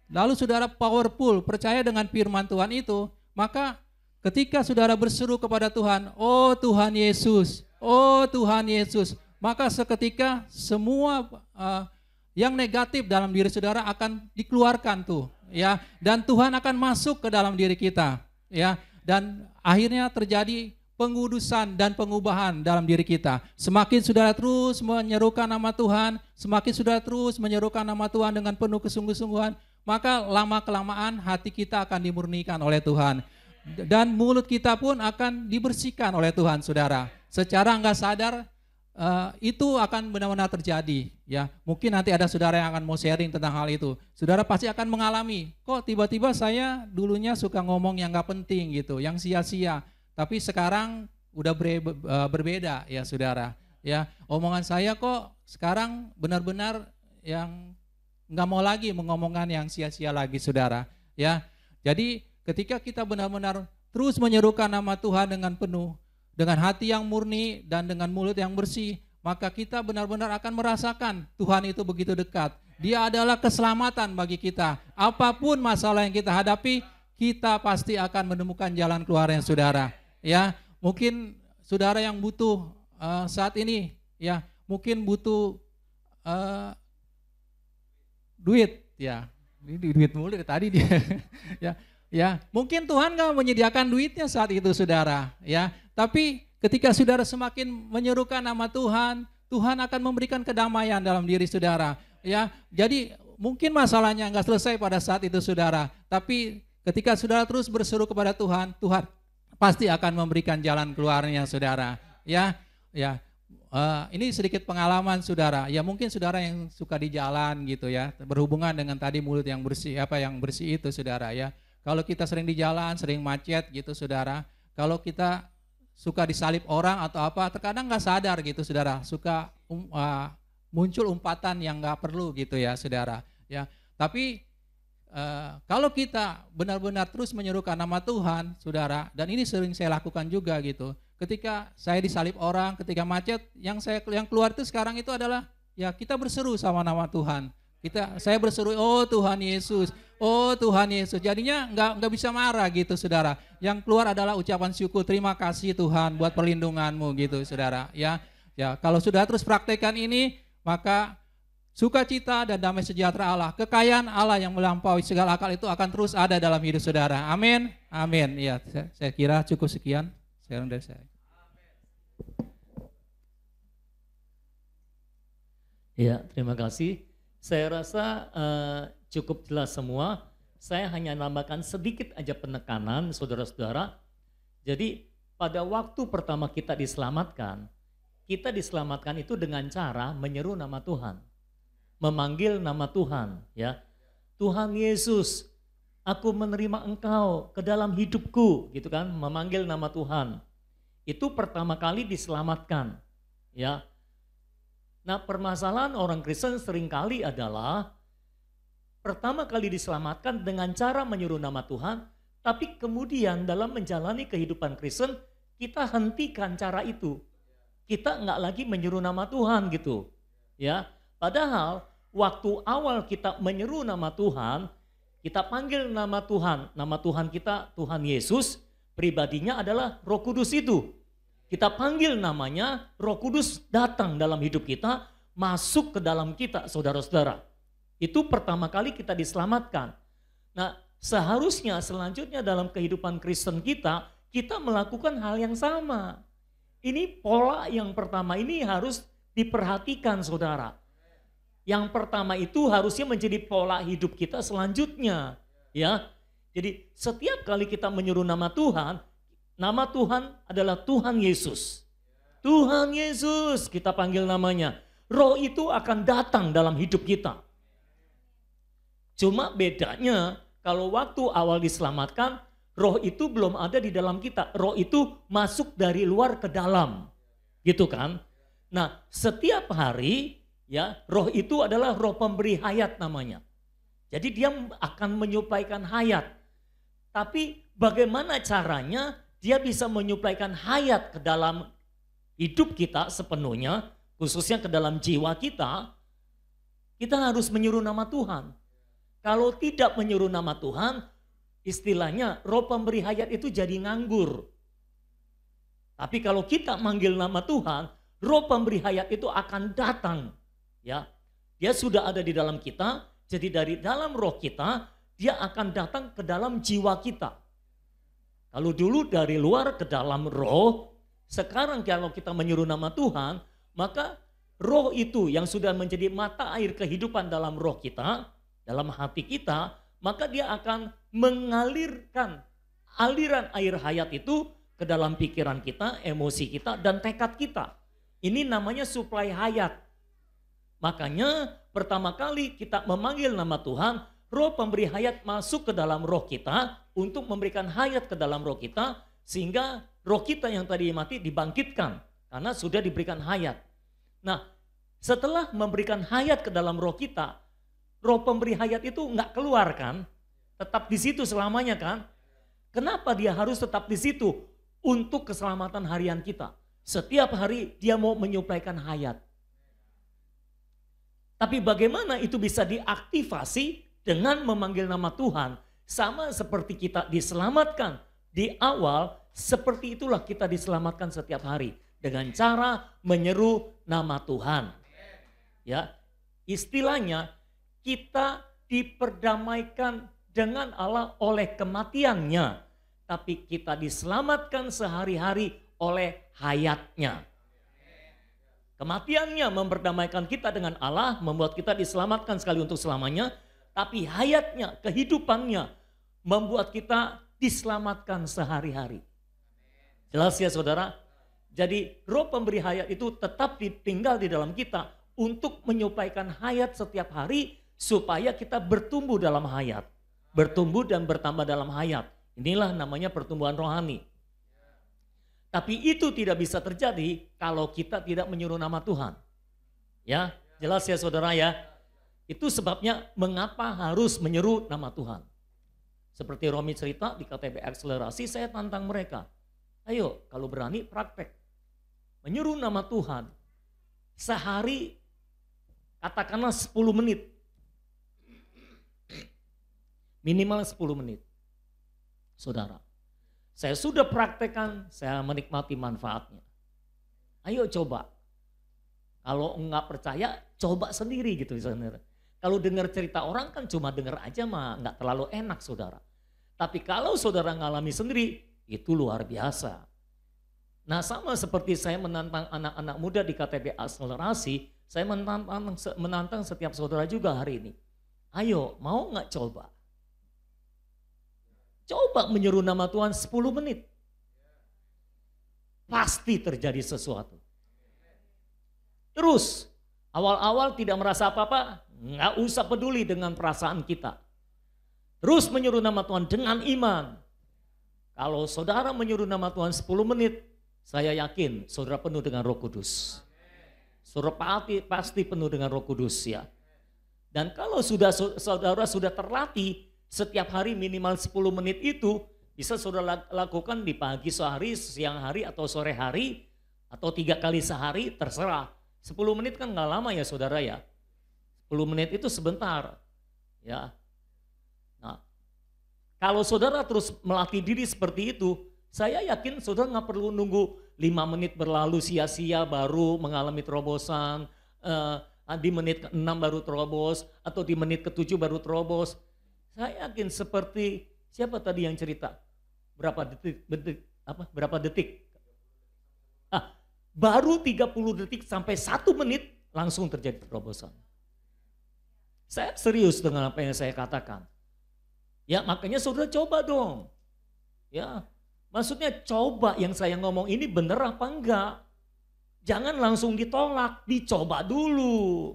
Lalu saudara powerful percaya dengan firman Tuhan itu, maka ketika saudara berseru kepada Tuhan, oh Tuhan Yesus, oh Tuhan Yesus, maka seketika semua yang negatif dalam diri saudara akan dikeluarkan tuh, ya, dan Tuhan akan masuk ke dalam diri kita, ya, dan akhirnya terjadi pengudusan dan pengubahan dalam diri kita. Semakin saudara terus menyerukan nama Tuhan, semakin saudara terus menyerukan nama Tuhan dengan penuh kesungguh-sungguhan, maka lama-kelamaan hati kita akan dimurnikan oleh Tuhan. Dan mulut kita pun akan dibersihkan oleh Tuhan, saudara. Secara enggak sadar itu akan benar-benar terjadi, ya. Mungkin nanti ada saudara yang akan mau sharing tentang hal itu. Saudara pasti akan mengalami, kok tiba-tiba saya dulunya suka ngomong yang enggak penting gitu, yang sia-sia. Tapi sekarang udah berbeda, ya saudara. Ya, omongan saya kok sekarang benar-benar yang nggak mau lagi mengomongkan yang sia-sia lagi, saudara. Ya, jadi ketika kita benar-benar terus menyerukan nama Tuhan dengan penuh, dengan hati yang murni dan dengan mulut yang bersih, maka kita benar-benar akan merasakan Tuhan itu begitu dekat. Dia adalah keselamatan bagi kita. Apapun masalah yang kita hadapi, kita pasti akan menemukan jalan keluarnya, saudara. Ya, mungkin saudara yang butuh saat ini, ya, mungkin butuh duit, ya, ini duit mulu dari tadi dia, ya, mungkin Tuhan nggak menyediakan duitnya saat itu, saudara, ya, tapi ketika saudara semakin menyerukan nama Tuhan, Tuhan akan memberikan kedamaian dalam diri saudara, ya, jadi mungkin masalahnya nggak selesai pada saat itu, saudara, tapi ketika saudara terus berseru kepada Tuhan, Tuhan pasti akan memberikan jalan keluarnya, saudara. Ya, ya. Ini sedikit pengalaman, saudara. Ya, mungkin saudara yang suka di jalan gitu, ya, berhubungan dengan tadi mulut yang bersih, yang bersih itu, saudara. Ya, kalau kita sering di jalan, sering macet gitu, saudara. Kalau kita suka disalip orang atau apa, terkadang nggak sadar gitu, saudara. Suka muncul umpatan yang nggak perlu gitu, ya, saudara. Ya, tapi kalau kita benar-benar terus menyerukan nama Tuhan, saudara, dan ini sering saya lakukan juga gitu. Ketika saya disalib orang, ketika macet, yang keluar itu sekarang itu adalah, ya, kita berseru sama nama Tuhan. Saya berseru, oh Tuhan Yesus, oh Tuhan Yesus. Jadinya nggak bisa marah gitu, saudara. Yang keluar adalah ucapan syukur, terima kasih Tuhan buat perlindunganmu gitu, saudara. Ya, kalau sudah terus praktekkan ini, maka sukacita dan damai sejahtera Allah, kekayaan Allah yang melampaui segala akal itu akan terus ada dalam hidup saudara. Amin. Amin. Ya, saya kira cukup sekian sharing dari saya. Ya, terima kasih. Saya rasa cukup jelas semua. Saya hanya nambahkan sedikit aja penekanan, saudara-saudara. Jadi pada waktu pertama kita diselamatkan itu dengan cara menyeru nama Tuhan. Memanggil nama Tuhan, ya. Tuhan Yesus, aku menerima Engkau ke dalam hidupku, gitu kan, memanggil nama Tuhan. Itu pertama kali diselamatkan, ya. Nah, permasalahan orang Kristen seringkali adalah pertama kali diselamatkan dengan cara menyuruh nama Tuhan, tapi kemudian dalam menjalani kehidupan Kristen kita hentikan cara itu. Kita enggak lagi menyuruh nama Tuhan gitu, ya. Padahal waktu awal kita menyeru nama Tuhan, Kita panggil nama Tuhan kita Tuhan Yesus, pribadinya adalah Roh Kudus itu. Kita panggil namanya, Roh Kudus datang dalam hidup kita, masuk ke dalam kita, saudara-saudara. Itu pertama kali kita diselamatkan. Nah, seharusnya selanjutnya dalam kehidupan Kristen kita melakukan hal yang sama. Ini pola yang pertama ini harus diperhatikan, saudara. Yang pertama itu harusnya menjadi pola hidup kita selanjutnya, ya. Jadi setiap kali kita menyuruh nama Tuhan adalah Tuhan Yesus. Tuhan Yesus kita panggil namanya. Roh itu akan datang dalam hidup kita. Cuma bedanya kalau waktu awal diselamatkan, roh itu belum ada di dalam kita. Roh itu masuk dari luar ke dalam, gitu kan. Nah, setiap hari ya, roh itu adalah roh pemberi hayat namanya. Jadi dia akan menyuplaikan hayat. Tapi bagaimana caranya dia bisa menyuplaikan hayat ke dalam hidup kita sepenuhnya, khususnya ke dalam jiwa kita, kita harus menyuruh nama Tuhan. Kalau tidak menyuruh nama Tuhan, istilahnya roh pemberi hayat itu jadi nganggur. Tapi kalau kita manggil nama Tuhan, roh pemberi hayat itu akan datang. Ya, dia sudah ada di dalam kita, jadi dari dalam roh kita, dia akan datang ke dalam jiwa kita. Kalau dulu dari luar ke dalam roh, sekarang kalau kita menyuruh nama Tuhan, maka roh itu yang sudah menjadi mata air kehidupan dalam roh kita, dalam hati kita, maka dia akan mengalirkan aliran air hayat itu ke dalam pikiran kita, emosi kita, dan tekad kita. Ini namanya suplai hayat. Makanya pertama kali kita memanggil nama Tuhan, roh pemberi hayat masuk ke dalam roh kita untuk memberikan hayat ke dalam roh kita, sehingga roh kita yang tadi mati dibangkitkan karena sudah diberikan hayat. Nah, setelah memberikan hayat ke dalam roh kita, roh pemberi hayat itu nggak keluar kan, tetap di situ selamanya kan. Kenapa dia harus tetap di situ? Untuk keselamatan harian kita. Setiap hari dia mau menyuplaikan hayat. Tapi bagaimana itu bisa diaktifasi dengan memanggil nama Tuhan? Sama seperti kita diselamatkan di awal, seperti itulah kita diselamatkan setiap hari. Dengan cara menyeru nama Tuhan. Ya, istilahnya kita diperdamaikan dengan Allah oleh kematiannya. Tapi kita diselamatkan sehari-hari oleh hayatnya. Kematiannya memperdamaikan kita dengan Allah, membuat kita diselamatkan sekali untuk selamanya. Tapi hayatnya, kehidupannya membuat kita diselamatkan sehari-hari. Jelas ya saudara? Jadi roh pemberi hayat itu tetap tinggal di dalam kita untuk menyuplaikan hayat setiap hari supaya kita bertumbuh dalam hayat. Bertumbuh dan bertambah dalam hayat. Inilah namanya pertumbuhan rohani. Tapi itu tidak bisa terjadi kalau kita tidak menyuruh nama Tuhan. Ya, jelas ya saudara ya. Itu sebabnya mengapa harus menyeru nama Tuhan. Seperti Romi cerita di KTB Akselerasi, saya tantang mereka. Ayo kalau berani praktek. Menyuruh nama Tuhan. Sehari katakanlah 10 menit. Minimal 10 menit. Saudara. Saya sudah praktekkan, saya menikmati manfaatnya. Ayo coba. Kalau enggak percaya, coba sendiri gitu saudara. Kalau dengar cerita orang kan cuma dengar aja mah enggak terlalu enak saudara. Tapi kalau saudara ngalami sendiri, itu luar biasa. Nah sama seperti saya menantang anak-anak muda di KTB Akselerasi, saya menantang setiap saudara juga hari ini. Ayo mau enggak coba? Coba menyeru nama Tuhan 10 menit. Pasti terjadi sesuatu. Terus, awal-awal tidak merasa apa-apa, nggak usah peduli dengan perasaan kita. Terus menyuruh nama Tuhan dengan iman. Kalau saudara menyuruh nama Tuhan 10 menit, saya yakin saudara penuh dengan Roh Kudus. Saudara pasti penuh dengan Roh Kudus ya. Dan kalau saudara sudah terlatih, setiap hari minimal 10 menit itu bisa saudara lakukan di pagi sehari, siang hari atau sore hari atau 3 kali sehari terserah. 10 menit kan nggak lama ya saudara ya. 10 menit itu sebentar. Ya. Nah, Kalau saudara terus melatih diri seperti itu, saya yakin saudara nggak perlu nunggu 5 menit berlalu sia-sia baru mengalami terobosan, di menit ke-6 baru terobos, atau di menit ke-7 baru terobos. Saya yakin seperti, siapa tadi yang cerita? Berapa detik? Baru 30 detik sampai 1 menit langsung terjadi terobosan. Saya serius dengan apa yang saya katakan. Ya makanya saudara coba dong. Ya, maksudnya coba yang saya ngomong ini bener apa enggak. Jangan langsung ditolak, dicoba dulu.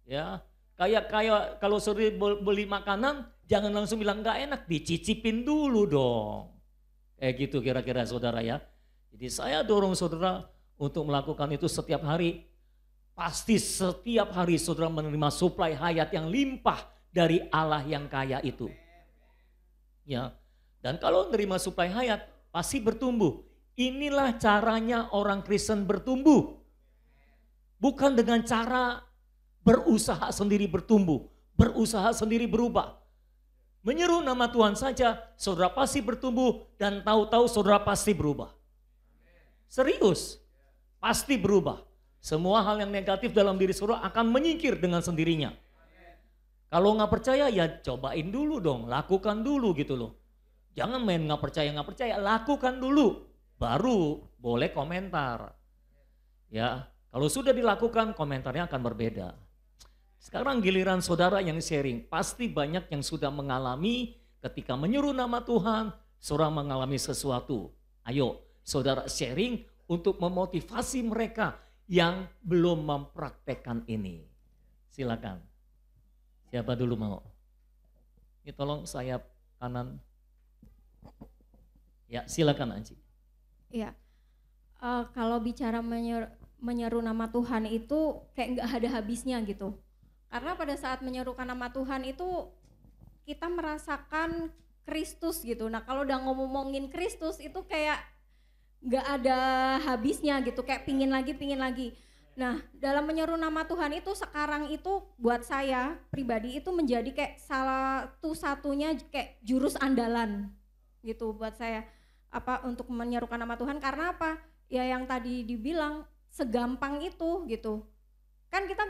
Ya, kayak kalau saudara beli makanan, jangan langsung bilang enggak enak, dicicipin dulu dong. Gitu kira-kira saudara ya. Jadi saya dorong saudara untuk melakukan itu setiap hari. Pasti setiap hari saudara menerima suplai hayat yang limpah dari Allah yang kaya itu. Ya. Dan kalau menerima suplai hayat pasti bertumbuh. Inilah caranya orang Kristen bertumbuh. Bukan dengan cara berusaha sendiri bertumbuh, berusaha sendiri berubah. Menyeru nama Tuhan saja, saudara pasti bertumbuh dan tahu-tahu saudara pasti berubah. Serius, pasti berubah. Semua hal yang negatif dalam diri saudara akan menyingkir dengan sendirinya. Kalau nggak percaya ya cobain dulu dong, lakukan dulu gitu loh. Jangan main nggak percaya, lakukan dulu. Baru boleh komentar. Ya, kalau sudah dilakukan komentarnya akan berbeda. Sekarang giliran saudara yang sharing, pasti banyak yang sudah mengalami ketika menyuruh nama Tuhan, saudara mengalami sesuatu. Ayo, saudara sharing untuk memotivasi mereka yang belum mempraktekkan ini. Silakan. Siapa dulu mau? Ini tolong sayap kanan. Ya, silakan Anji. Iya. Kalau bicara menyeru nama Tuhan itu kayak nggak ada habisnya gitu. Karena pada saat menyerukan nama Tuhan itu kita merasakan Kristus gitu. Nah kalau udah ngomongin Kristus itu kayak nggak ada habisnya gitu, kayak pingin lagi. Nah dalam menyeru nama Tuhan itu sekarang itu buat saya pribadi itu menjadi kayak satunya kayak jurus andalan gitu buat saya untuk menyerukan nama Tuhan. Karena apa? Ya yang tadi dibilang segampang itu gitu. Kan kita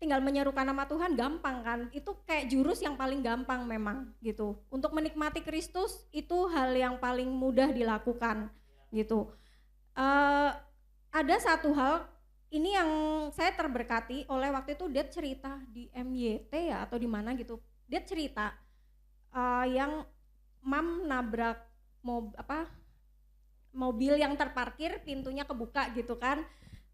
tinggal menyerukan nama Tuhan gampang kan, itu kayak jurus yang paling gampang memang gitu. Untuk menikmati Kristus itu hal yang paling mudah dilakukan gitu. Ada satu hal ini yang saya terberkati oleh waktu itu dia cerita di MYT ya atau di mana gitu. Dia cerita yang mam nabrak mobil yang terparkir pintunya kebuka gitu kan.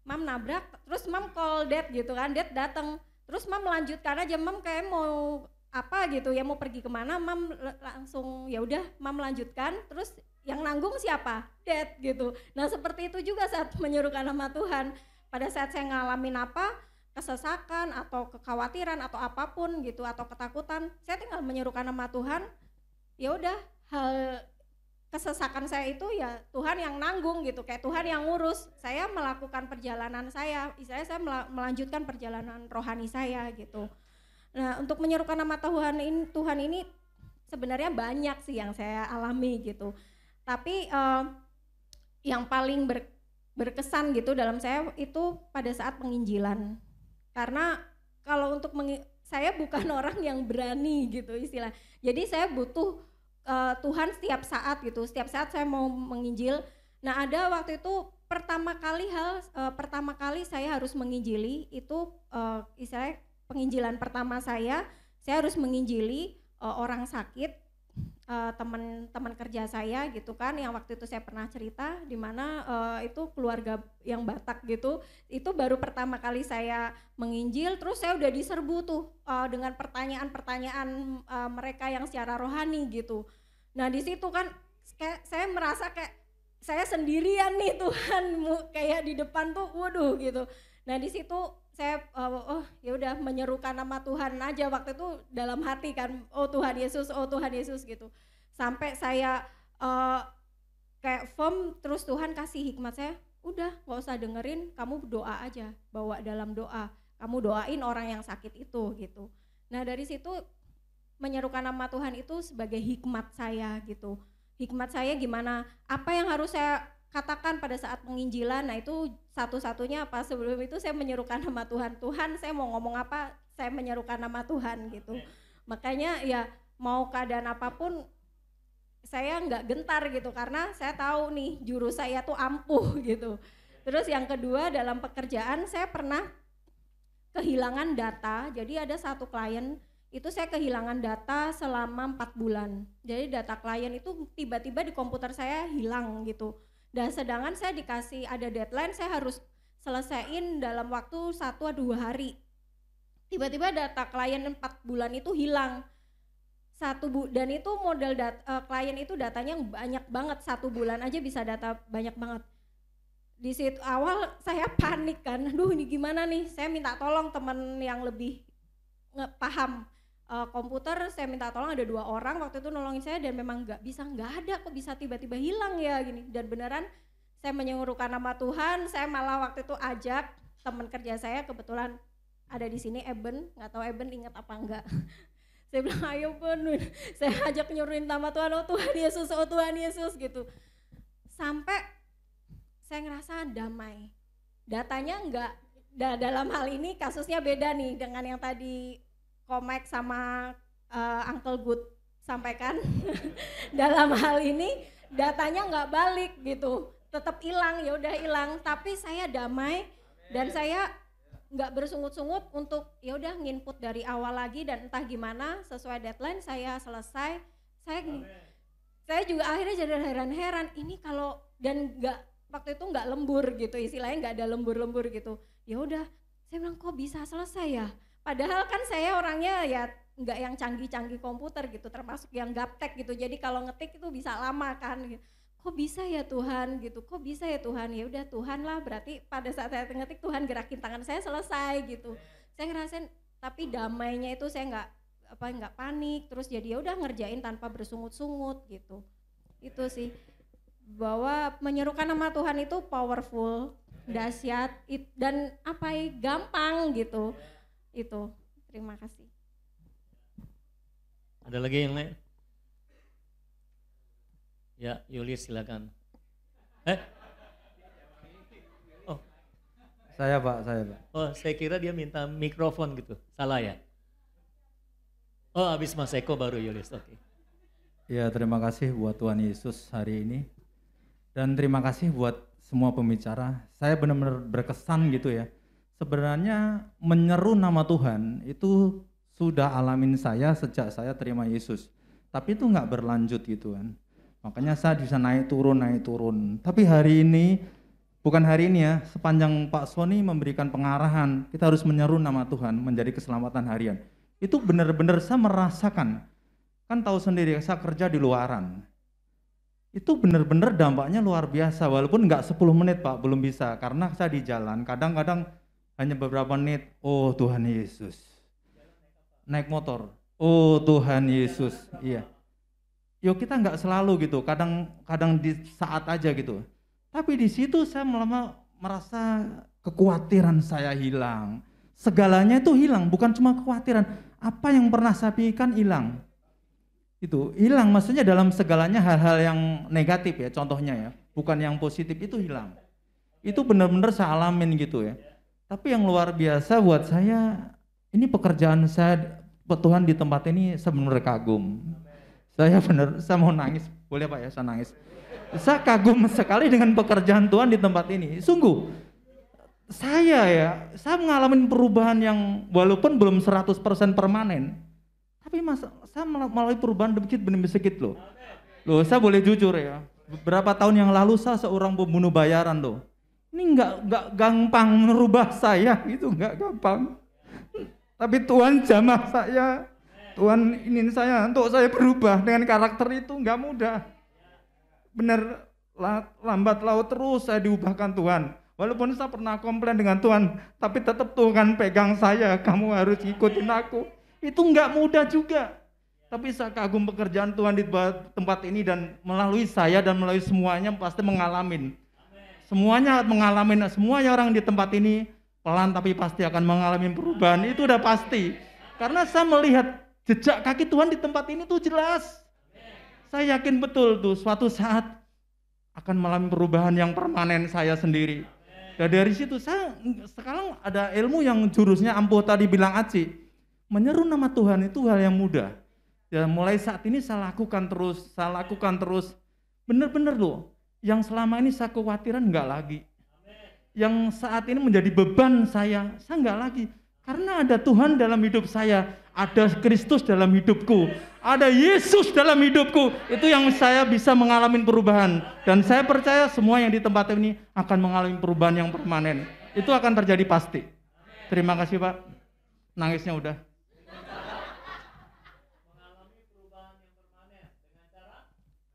Mam nabrak, terus mam call dad gitu kan, dad datang, terus mam melanjutkan aja, mam kayak mau apa gitu ya, mau pergi kemana, mam langsung ya udah mam melanjutkan, terus yang nanggung siapa? Dad gitu. Nah seperti itu juga saat menyerukan nama Tuhan, pada saat saya ngalamin kesesakan atau kekhawatiran atau apapun gitu atau ketakutan, saya tinggal menyerukan nama Tuhan, ya udah hal kesesakan saya itu ya Tuhan yang nanggung gitu, kayak Tuhan yang ngurus. Saya melakukan perjalanan saya, istilahnya saya melanjutkan perjalanan rohani saya gitu. Nah untuk menyerukan nama Tuhan ini sebenarnya banyak sih yang saya alami gitu. Tapi yang paling berkesan gitu dalam saya itu pada saat penginjilan. Karena kalau untuk saya bukan orang yang berani gitu istilah. Jadi saya butuh Tuhan setiap saat gitu, setiap saat saya mau menginjil. Nah ada waktu itu pertama kali saya harus menginjili itu istilahnya penginjilan pertama saya harus menginjili orang sakit, teman kerja saya gitu kan, yang waktu itu saya pernah cerita di mana itu keluarga yang Batak gitu, itu baru pertama kali saya menginjil, terus saya udah diserbu tuh dengan pertanyaan-pertanyaan mereka yang secara rohani gitu. Nah di situ kan saya merasa kayak saya sendirian nih Tuhan, kayak di depan tuh waduh gitu. Nah di situ saya ya udah menyerukan nama Tuhan aja waktu itu dalam hati kan, oh Tuhan Yesus gitu. Sampai saya kayak firm, terus Tuhan kasih hikmat saya, udah gak usah dengerin, kamu doa aja, bawa dalam doa, kamu doain orang yang sakit itu gitu. Nah dari situ menyerukan nama Tuhan itu sebagai hikmat saya gitu. Hikmat saya gimana, apa yang harus saya katakan pada saat penginjilan. Nah itu satu-satunya apa, sebelum itu saya menyerukan nama Tuhan. Tuhan, saya mau ngomong apa, saya menyerukan nama Tuhan gitu. Makanya ya mau keadaan apapun saya nggak gentar gitu, karena saya tahu nih juru saya tuh ampuh gitu. Terus yang kedua, dalam pekerjaan saya pernah kehilangan data. Jadi ada satu klien itu saya kehilangan data selama 4 bulan. Jadi data klien itu tiba-tiba di komputer saya hilang gitu. Dan sedangkan saya dikasih ada deadline, saya harus selesaiin dalam waktu 1-2 hari. Tiba-tiba data klien 4 bulan itu hilang. Dan itu model klien itu datanya banyak banget, 1 bulan aja bisa data banyak banget. Di situ awal saya panik kan, aduh ini gimana nih, saya minta tolong teman yang lebih paham komputer, saya minta tolong, ada 2 orang waktu itu nolongin saya, dan memang nggak ada, kok bisa tiba-tiba hilang ya gini. Dan beneran saya menyerukan nama Tuhan, saya malah waktu itu ajak teman kerja saya, kebetulan ada di sini Eben, nggak tahu Eben ingat apa enggak. Saya bilang ayo Ben, saya ajak nyuruhin nama Tuhan, oh Tuhan Yesus, oh Tuhan Yesus gitu. Sampai saya ngerasa damai. Datanya enggak, dalam hal ini kasusnya beda nih dengan yang tadi Komek sama Uncle Good sampaikan. Dalam hal ini datanya enggak balik gitu, tetap hilang, ya udah hilang. Tapi saya damai dan saya nggak bersungut-sungut untuk ya udah nginput dari awal lagi, dan entah gimana sesuai deadline saya selesai. Saya juga akhirnya jadi heran-heran ini kalau, dan nggak waktu itu nggak lembur gitu, istilahnya nggak ada lembur-lembur gitu. Ya udah, saya bilang kok bisa selesai ya? Padahal kan saya orangnya ya nggak yang canggih-canggih komputer gitu, termasuk yang gaptek gitu. Jadi kalau ngetik itu bisa lama kan. Kok bisa ya Tuhan gitu, kok bisa ya Tuhan, ya udah Tuhan lah, berarti pada saat saya ngetik Tuhan gerakin tangan saya, selesai gitu. Saya ngerasain, tapi damainya itu saya nggak panik, terus jadi ya udah ngerjain tanpa bersungut-sungut gitu. Itu sih, bahwa menyerukan nama Tuhan itu powerful, dahsyat, dan gampang gitu. Itu, terima kasih. Ada lagi yang lain? Ya, Yuli silakan. Oh, Saya Pak. oh saya kira dia minta mikrofon gitu, salah ya? Oh, habis Mas Eko baru Yulis, oke. Ya, terima kasih buat Tuhan Yesus hari ini. Dan terima kasih buat semua pembicara. Saya benar-benar berkesan gitu ya. Sebenarnya menyeru nama Tuhan itu sudah alamin saya sejak saya terima Yesus. Tapi itu nggak berlanjut gitu kan. Makanya saya bisa naik turun. Tapi hari ini, bukan hari ini ya, sepanjang Pak Sony memberikan pengarahan, kita harus menyeru nama Tuhan menjadi keselamatan harian. Itu benar-benar saya merasakan, kan tahu sendiri saya kerja di luaran. Itu benar-benar dampaknya luar biasa, walaupun nggak 10 menit Pak, belum bisa. Karena saya di jalan, kadang-kadang hanya beberapa menit, oh Tuhan Yesus. Naik motor, oh Tuhan Yesus, iya. Yo kita nggak selalu gitu, kadang di saat aja gitu. Tapi di situ saya merasa kekhawatiran saya hilang. Segalanya itu hilang, bukan cuma kekhawatiran. Apa yang pernah saya pikirkan hilang. Itu hilang, maksudnya dalam segalanya hal-hal yang negatif ya, contohnya ya. Bukan yang positif, itu hilang. Itu benar-benar saya alamin gitu ya. Tapi yang luar biasa buat saya, ini pekerjaan saya, Tuhan di tempat ini saya benar kagum. Saya mau nangis, boleh Pak ya saya nangis. Saya kagum sekali dengan pekerjaan Tuhan di tempat ini. Sungguh, saya mengalami perubahan yang walaupun belum 100% permanen. Tapi saya melalui perubahan demi sedikit loh. Loh, saya boleh jujur ya. Beberapa tahun yang lalu saya seorang pembunuh bayaran loh. Ini nggak gampang merubah saya, itu nggak gampang. Tapi Tuhan jamah saya. Tuhan ingin saya untuk saya berubah dengan karakter itu nggak mudah. Benar lambat laun terus saya diubahkan Tuhan. Walaupun saya pernah komplain dengan Tuhan, tapi tetap Tuhan pegang saya, kamu harus ikutin aku. Itu nggak mudah juga. Tapi saya kagum pekerjaan Tuhan di tempat ini, dan melalui saya dan melalui semuanya pasti mengalamin. Semuanya orang di tempat ini pelan tapi pasti akan mengalami perubahan, itu udah pasti. Karena saya melihat jejak kaki Tuhan di tempat ini tuh jelas. Saya yakin betul tuh suatu saat akan mengalami perubahan yang permanen saya sendiri. Dan dari situ saya sekarang ada ilmu yang jurusnya ampuh tadi bilang Aci. Menyeru nama Tuhan itu hal yang mudah. Ya mulai saat ini saya lakukan terus. Benar-benar loh. Yang selama ini saya kekhawatiran enggak lagi. Yang saat ini menjadi beban saya enggak lagi. Karena ada Tuhan dalam hidup saya. Ada Kristus dalam hidupku, ada Yesus dalam hidupku. Itu yang saya bisa mengalami perubahan. Dan saya percaya semua yang di tempat ini akan mengalami perubahan yang permanen. Itu akan terjadi pasti. Terima kasih Pak. Nangisnya udah.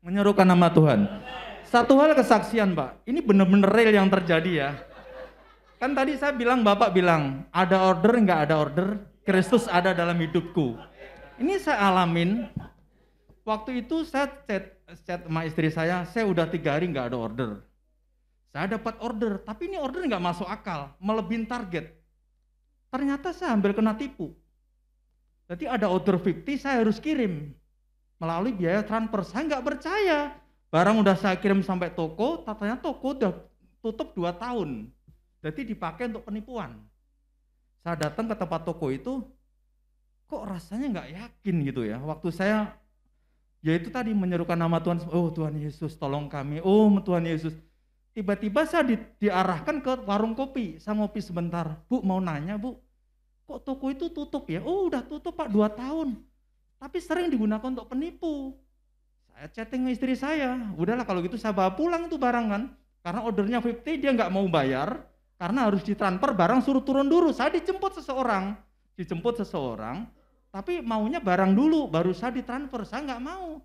Menyerukan nama Tuhan. Satu hal kesaksian Pak. Ini benar-benar real yang terjadi ya. Kan tadi saya bilang, Bapak bilang, ada order nggak ada order. Kristus ada dalam hidupku. Ini saya alamin. Waktu itu saya chat sama istri saya udah 3 hari nggak ada order. Saya dapat order, tapi ini order nggak masuk akal, melebihin target. Ternyata saya hampir kena tipu. Jadi ada order 50 saya harus kirim melalui biaya transfer. Saya nggak percaya. Barang udah saya kirim sampai toko, katanya toko udah tutup 2 tahun. Jadi dipakai untuk penipuan. Saya datang ke tempat toko itu, kok rasanya nggak yakin gitu ya. Waktu saya, ya itu tadi menyerukan nama Tuhan, oh Tuhan Yesus tolong kami, oh Tuhan Yesus. Tiba-tiba saya diarahkan ke warung kopi, saya ngopi sebentar. Bu mau nanya Bu, kok toko itu tutup ya? Oh udah tutup Pak 2 tahun, tapi sering digunakan untuk penipu. Saya chatting istri saya, udahlah kalau gitu saya bawa pulang itu barang kan. Karena ordernya 50 dia nggak mau bayar. Karena harus ditransfer barang suruh turun dulu. Saya dijemput seseorang, tapi maunya barang dulu, baru saya ditransfer. Saya nggak mau.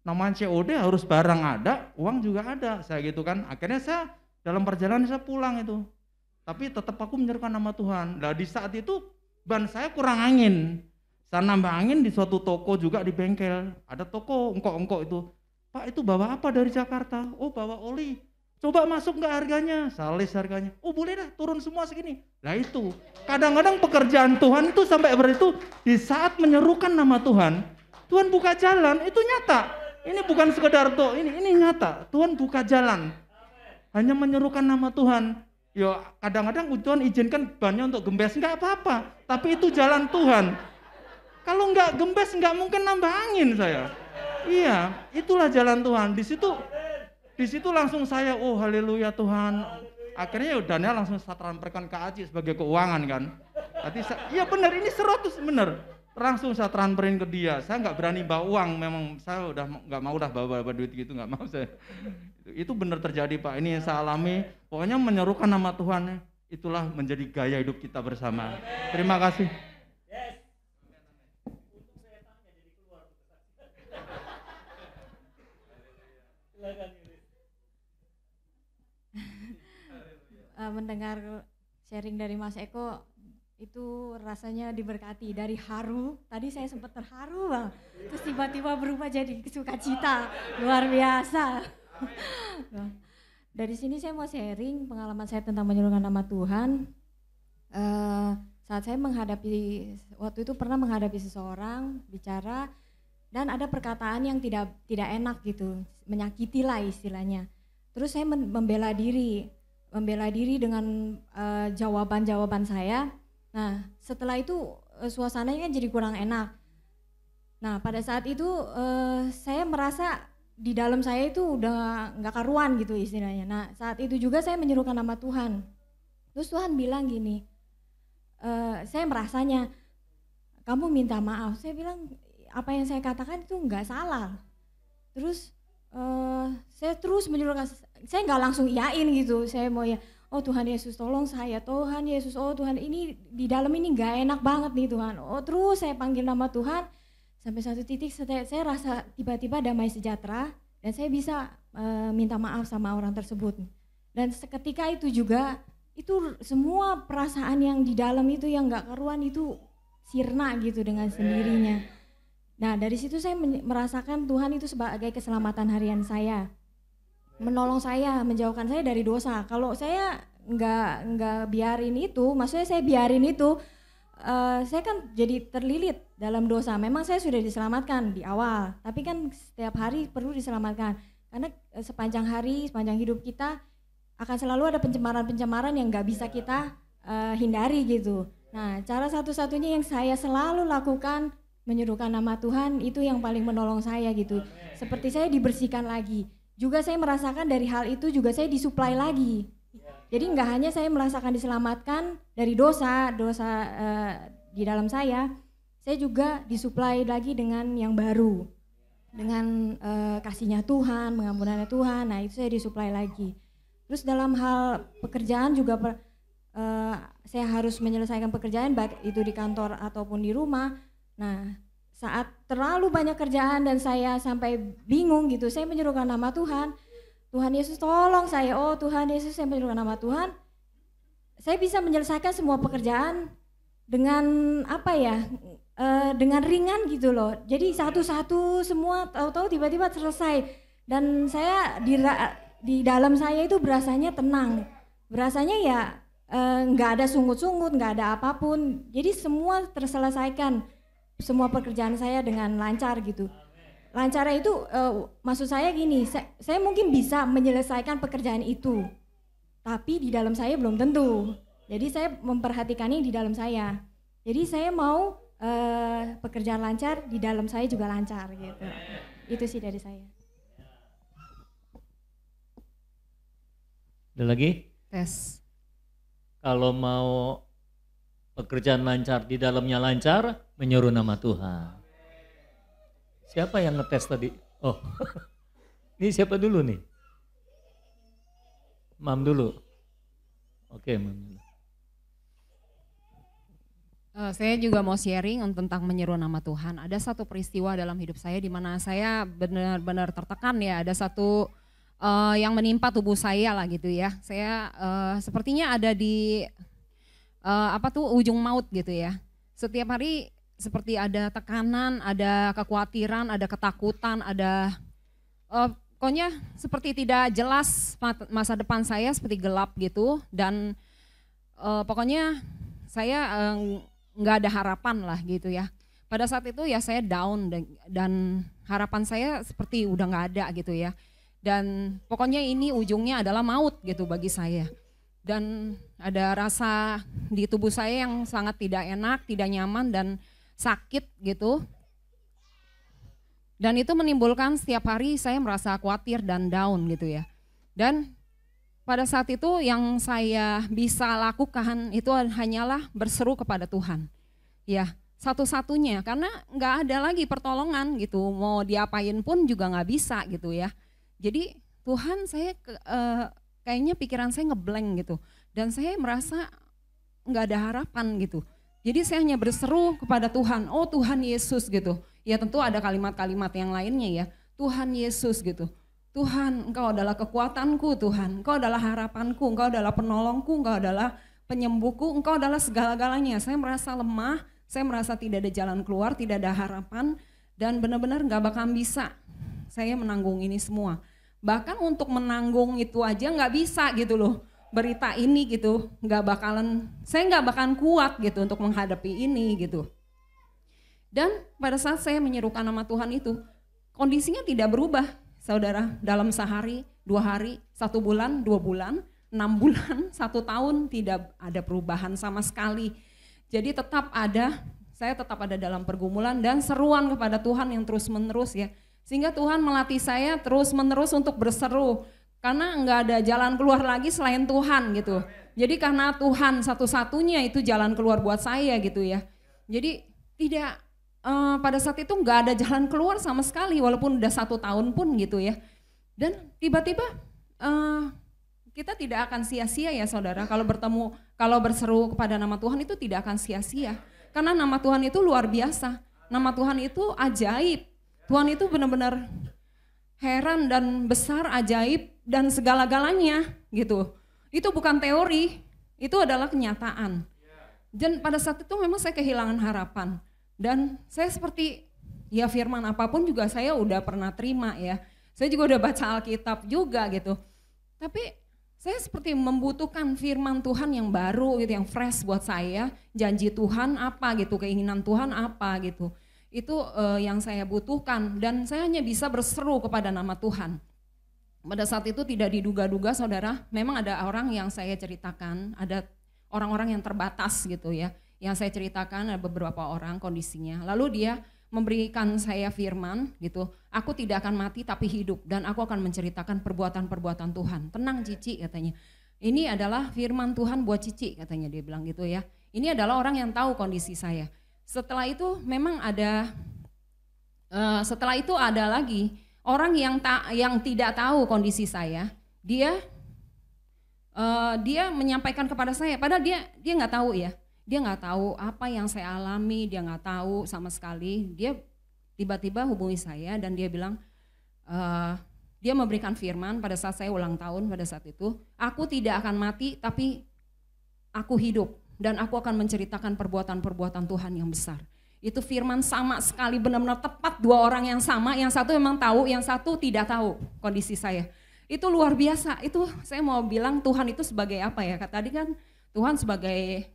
Namanya COD harus barang ada, uang juga ada. Saya gitu kan. Akhirnya saya dalam perjalanan saya pulang itu. Tapi tetap aku menyerukan nama Tuhan. Nah di saat itu ban saya kurang angin. Saya nambah angin di suatu toko juga di bengkel. Ada toko engkok-engkok itu. Pak itu bawa apa dari Jakarta? Oh bawa oli. Coba masuk nggak harganya? Saya list harganya. Oh boleh dah turun semua segini. Nah itu. Kadang-kadang pekerjaan Tuhan itu sampai begitu di saat menyerukan nama Tuhan. Tuhan buka jalan, itu nyata. Ini bukan sekedar tuh, ini nyata. Tuhan buka jalan. Hanya menyerukan nama Tuhan. Yo kadang-kadang Tuhan izinkan bannya untuk gembes, nggak apa-apa. Tapi itu jalan Tuhan. Kalau nggak gembes nggak mungkin nambah angin saya. Iya, itulah jalan Tuhan. Di situ langsung saya, oh haleluya Tuhan. Akhirnya dananya langsung saya transferkan ke Aci sebagai keuangan kan. Tadi iya benar ini 100 benar. Langsung saya transferin ke dia. Saya nggak berani bawa uang, memang saya udah nggak mau bawa duit gitu, nggak mau saya. Itu benar terjadi Pak. Ini yang saya alami. Pokoknya menyerukan nama Tuhan itulah menjadi gaya hidup kita bersama. Terima kasih. Mendengar sharing dari Mas Eko itu rasanya diberkati. Dari haru, tadi saya sempat terharu Bang, terus tiba-tiba berubah jadi sukacita, luar biasa. Dari sini saya mau sharing pengalaman saya tentang menyerukan nama Tuhan. Saat saya waktu itu pernah menghadapi seseorang bicara dan ada perkataan yang tidak enak gitu, menyakiti lah istilahnya. Terus saya membela diri dengan jawaban saya. Nah setelah itu suasananya kan jadi kurang enak. Nah pada saat itu saya merasa di dalam saya itu udah nggak karuan gitu istilahnya. Nah saat itu juga saya menyerukan nama Tuhan. Terus Tuhan bilang gini, saya merasanya kamu minta maaf. Saya bilang apa yang saya katakan itu nggak salah. Terus saya terus menyerukan, saya nggak langsung iyain gitu. Saya mau ya, oh Tuhan Yesus tolong saya, Tuhan Yesus, oh Tuhan ini di dalam ini nggak enak banget nih Tuhan. Oh terus saya panggil nama Tuhan sampai satu titik saya rasa tiba-tiba damai sejahtera dan saya bisa minta maaf sama orang tersebut. Dan seketika itu juga itu semua perasaan yang di dalam itu yang nggak karuan itu sirna gitu dengan sendirinya. Nah dari situ saya merasakan Tuhan itu sebagai keselamatan harian saya, menolong saya, menjauhkan saya dari dosa. Kalau saya nggak biarin itu, maksudnya saya biarin itu, saya kan jadi terlilit dalam dosa. Memang saya sudah diselamatkan di awal, tapi kan setiap hari perlu diselamatkan. Karena sepanjang hari, sepanjang hidup kita akan selalu ada pencemaran-pencemaran yang nggak bisa kita hindari gitu. Nah, cara satu-satunya yang saya selalu lakukan menyerukan nama Tuhan, itu yang paling menolong saya gitu. Seperti saya dibersihkan lagi. Juga saya merasakan dari hal itu juga saya disuplai lagi. Jadi nggak hanya saya merasakan diselamatkan dari dosa di dalam saya juga disuplai lagi dengan yang baru, dengan kasihnya Tuhan, pengampunannya Tuhan. Nah itu saya disuplai lagi. Terus dalam hal pekerjaan juga saya harus menyelesaikan pekerjaan baik itu di kantor ataupun di rumah. Nah saat terlalu banyak kerjaan dan saya sampai bingung gitu, saya menyerukan nama Tuhan. Tuhan Yesus tolong saya, oh Tuhan Yesus, saya menyerukan nama Tuhan. Saya bisa menyelesaikan semua pekerjaan dengan dengan ringan gitu loh. Jadi satu-satu semua tahu-tahu tiba-tiba selesai. Dan saya di dalam saya itu berasanya tenang. Berasanya ya nggak ada sungut-sungut, nggak ada apapun. Jadi semua terselesaikan, semua pekerjaan saya dengan lancar gitu. Lancarnya itu maksud saya gini, saya mungkin bisa menyelesaikan pekerjaan itu, tapi di dalam saya belum tentu. Jadi saya memperhatikannya di dalam saya. Jadi saya mau pekerjaan lancar, di dalam saya juga lancar gitu. Itu sih dari saya. Ada lagi? Tes. Kalau mau pekerjaan lancar, di dalamnya lancar, menyuruh nama Tuhan. Siapa yang ngetes tadi? Oh, ini siapa dulu nih? Mam dulu. Oke, Mam dulu. Saya juga mau sharing tentang menyeru nama Tuhan. Ada satu peristiwa dalam hidup saya di mana saya benar-benar tertekan ya. Ada satu yang menimpa tubuh saya lah gitu ya. Saya sepertinya ada di ujung maut gitu ya. Setiap hari seperti ada tekanan, ada kekhawatiran, ada ketakutan, ada pokoknya seperti tidak jelas masa depan saya, seperti gelap gitu. Dan pokoknya saya nggak ada harapan lah gitu ya. Pada saat itu ya saya down dan harapan saya seperti udah nggak ada gitu ya. Dan pokoknya ini ujungnya adalah maut gitu bagi saya. Dan ada rasa di tubuh saya yang sangat tidak enak, tidak nyaman dan sakit gitu. Dan itu menimbulkan setiap hari saya merasa khawatir dan down gitu ya. Dan pada saat itu yang saya bisa lakukan itu hanyalah berseru kepada Tuhan. Ya, satu-satunya karena nggak ada lagi pertolongan gitu. Mau diapain pun juga nggak bisa gitu ya. Jadi Tuhan saya kayaknya pikiran saya ngeblank gitu. Dan saya merasa nggak ada harapan gitu. Jadi saya hanya berseru kepada Tuhan, oh Tuhan Yesus gitu. Ya tentu ada kalimat-kalimat yang lainnya ya. Tuhan Yesus gitu. Tuhan, Engkau adalah kekuatanku Tuhan. Engkau adalah harapanku, Engkau adalah penolongku, Engkau adalah penyembuhku, Engkau adalah segala-galanya. Saya merasa lemah, saya merasa tidak ada jalan keluar, tidak ada harapan. Dan benar-benar gak bakal bisa saya menanggung ini semua. Bahkan untuk menanggung itu aja gak bisa gitu loh. Berita ini gitu, saya nggak bakalan kuat gitu untuk menghadapi ini gitu. Dan pada saat saya menyerukan nama Tuhan itu, kondisinya tidak berubah, saudara. Dalam sehari, 2 hari, 1 bulan, 2 bulan, 6 bulan, 1 tahun tidak ada perubahan sama sekali. Jadi saya tetap ada dalam pergumulan dan seruan kepada Tuhan yang terus menerus ya. Sehingga Tuhan melatih saya terus menerus untuk berseru. Karena nggak ada jalan keluar lagi selain Tuhan gitu. Jadi karena Tuhan satu-satunya itu jalan keluar buat saya gitu ya. Jadi tidak pada saat itu nggak ada jalan keluar sama sekali walaupun udah 1 tahun pun gitu ya. Dan tiba-tiba kita tidak akan sia-sia ya saudara. Kalau berseru kepada nama Tuhan itu tidak akan sia-sia. Karena nama Tuhan itu luar biasa. Nama Tuhan itu ajaib. Tuhan itu benar-benar heran dan besar, ajaib dan segala-galanya gitu. Itu bukan teori, itu adalah kenyataan. Dan pada saat itu memang saya kehilangan harapan. Dan saya seperti ya firman apapun juga saya udah pernah terima ya. Saya juga udah baca Alkitab juga gitu. Tapi saya seperti membutuhkan firman Tuhan yang baru gitu, yang fresh buat saya. Janji Tuhan apa gitu, keinginan Tuhan apa gitu. Itu yang saya butuhkan dan saya hanya bisa berseru kepada nama Tuhan. Pada saat itu tidak diduga-duga saudara, memang ada orang yang saya ceritakan, ada orang-orang yang terbatas gitu ya. Yang saya ceritakan ada beberapa orang kondisinya. Lalu dia memberikan saya firman gitu, aku tidak akan mati tapi hidup dan aku akan menceritakan perbuatan-perbuatan Tuhan. Tenang Cici katanya, ini adalah firman Tuhan buat Cici katanya, dia bilang gitu ya. Ini adalah orang yang tahu kondisi saya. Setelah itu memang ada, setelah itu ada lagi orang yang tidak tahu kondisi saya, dia menyampaikan kepada saya, padahal dia nggak tahu ya. Dia nggak tahu apa yang saya alami, dia nggak tahu sama sekali. Dia tiba-tiba hubungi saya dan dia bilang, dia memberikan firman pada saat saya ulang tahun pada saat itu, aku tidak akan mati tapi aku hidup dan aku akan menceritakan perbuatan-perbuatan Tuhan yang besar. Itu firman sama sekali, benar-benar tepat, dua orang yang sama, yang satu memang tahu, yang satu tidak tahu kondisi saya. Itu luar biasa, itu saya mau bilang Tuhan itu sebagai apa ya, tadi kan Tuhan sebagai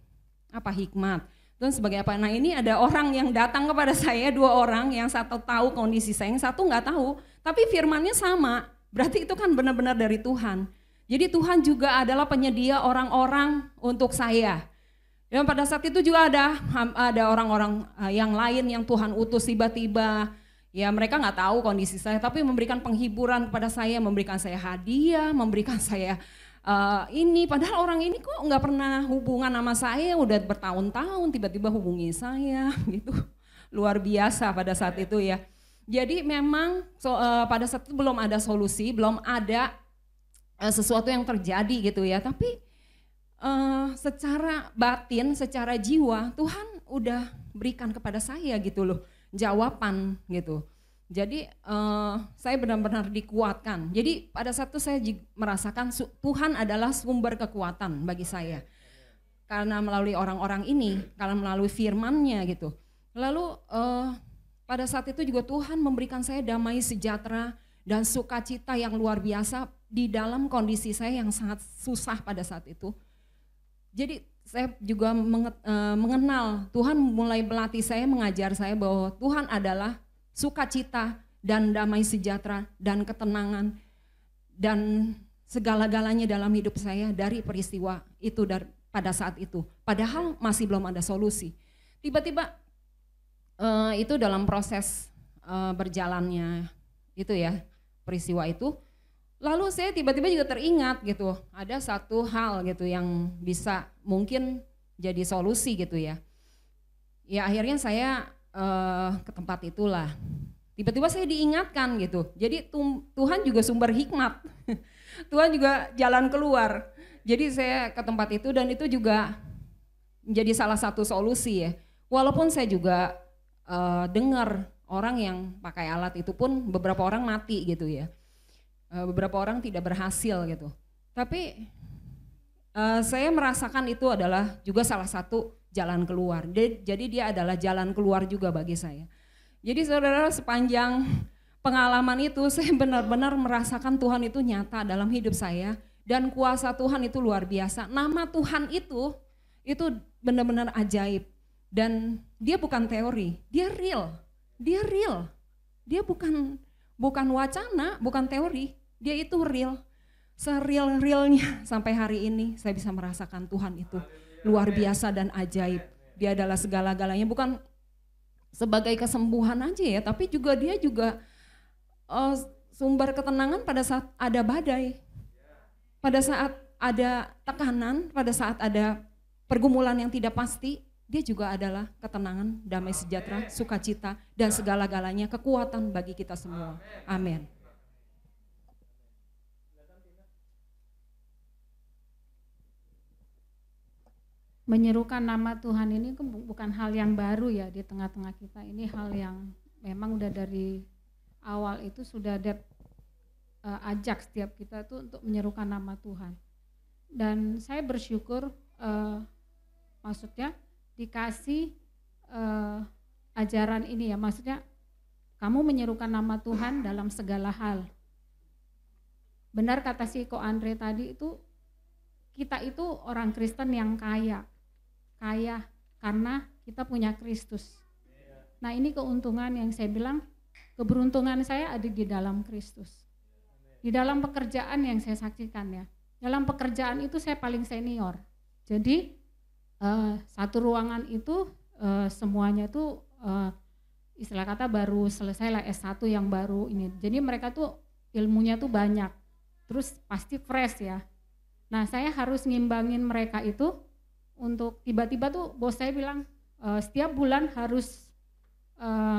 apa, hikmat. Tuhan sebagai apa? Nah ini ada orang yang datang kepada saya, dua orang, yang satu tahu kondisi saya, yang satu nggak tahu, tapi firmannya sama, berarti itu kan benar-benar dari Tuhan. Jadi Tuhan juga adalah penyedia orang-orang untuk saya. Dan pada saat itu juga ada orang-orang yang lain yang Tuhan utus tiba-tiba, ya mereka nggak tahu kondisi saya, tapi memberikan penghiburan kepada saya, memberikan saya hadiah, memberikan saya ini, padahal orang ini kok nggak pernah hubungan sama saya, udah bertahun-tahun tiba-tiba hubungi saya gitu. Luar biasa pada saat itu ya. Jadi memang pada saat itu belum ada solusi, belum ada sesuatu yang terjadi gitu ya. Tapi secara batin, secara jiwa Tuhan udah berikan kepada saya gitu loh, jawaban gitu. Jadi saya benar-benar dikuatkan. Jadi pada saat itu saya merasakan Tuhan adalah sumber kekuatan bagi saya. Karena melalui orang-orang ini, karena melalui firman-Nya gitu. Lalu pada saat itu juga Tuhan memberikan saya damai sejahtera dan sukacita yang luar biasa di dalam kondisi saya yang sangat susah pada saat itu. Jadi saya juga mengenal, Tuhan mulai melatih saya, mengajar saya bahwa Tuhan adalah sukacita dan damai sejahtera dan ketenangan dan segala-galanya dalam hidup saya dari peristiwa itu pada saat itu. Padahal masih belum ada solusi. Tiba-tiba itu dalam proses berjalannya itu ya peristiwa itu. Lalu saya tiba-tiba juga teringat gitu, ada satu hal gitu yang bisa mungkin jadi solusi gitu ya. Ya akhirnya saya ke tempat itulah. Tiba-tiba saya diingatkan gitu. Jadi Tuhan juga sumber hikmat. Tuhan juga jalan keluar. Jadi saya ke tempat itu dan itu juga menjadi salah satu solusi ya. Walaupun saya juga dengar orang yang pakai alat itu pun beberapa orang mati gitu ya. Beberapa orang tidak berhasil gitu. Tapi saya merasakan itu adalah juga salah satu jalan keluar. Jadi dia adalah jalan keluar juga bagi saya. Jadi saudara, sepanjang pengalaman itu saya benar-benar merasakan Tuhan itu nyata dalam hidup saya. Dan kuasa Tuhan itu luar biasa. Nama Tuhan itu benar-benar ajaib. Dan dia bukan teori, dia real. Dia real. Dia bukan wacana, bukan teori. Dia itu real. Sereal-realnya sampai hari ini saya bisa merasakan Tuhan itu luar biasa dan ajaib. Dia adalah segala-galanya, bukan sebagai kesembuhan aja ya, tapi juga dia juga sumber ketenangan pada saat ada badai. Pada saat ada tekanan, pada saat ada pergumulan yang tidak pasti, dia juga adalah ketenangan, damai sejahtera, sukacita, dan segala-galanya kekuatan bagi kita semua. Amin. Menyerukan nama Tuhan ini bukan hal yang baru ya di tengah-tengah kita. Ini hal yang memang udah dari awal itu sudah ajak setiap kita tuh untuk menyerukan nama Tuhan. Dan saya bersyukur maksudnya dikasih ajaran ini ya, maksudnya kamu menyerukan nama Tuhan dalam segala hal. Benar kata si Ko Andre tadi itu kita itu orang Kristen yang kaya karena kita punya Kristus. Nah ini keuntungan yang saya bilang, keberuntungan saya ada di dalam Kristus. Di dalam pekerjaan yang saya saksikan ya, dalam pekerjaan itu saya paling senior. Jadi satu ruangan itu semuanya tuh istilah kata baru selesai lah S1 yang baru ini. Jadi mereka tuh ilmunya tuh banyak, terus pasti fresh ya. Nah saya harus ngimbangin mereka itu untuk tiba-tiba tuh bos saya bilang setiap bulan harus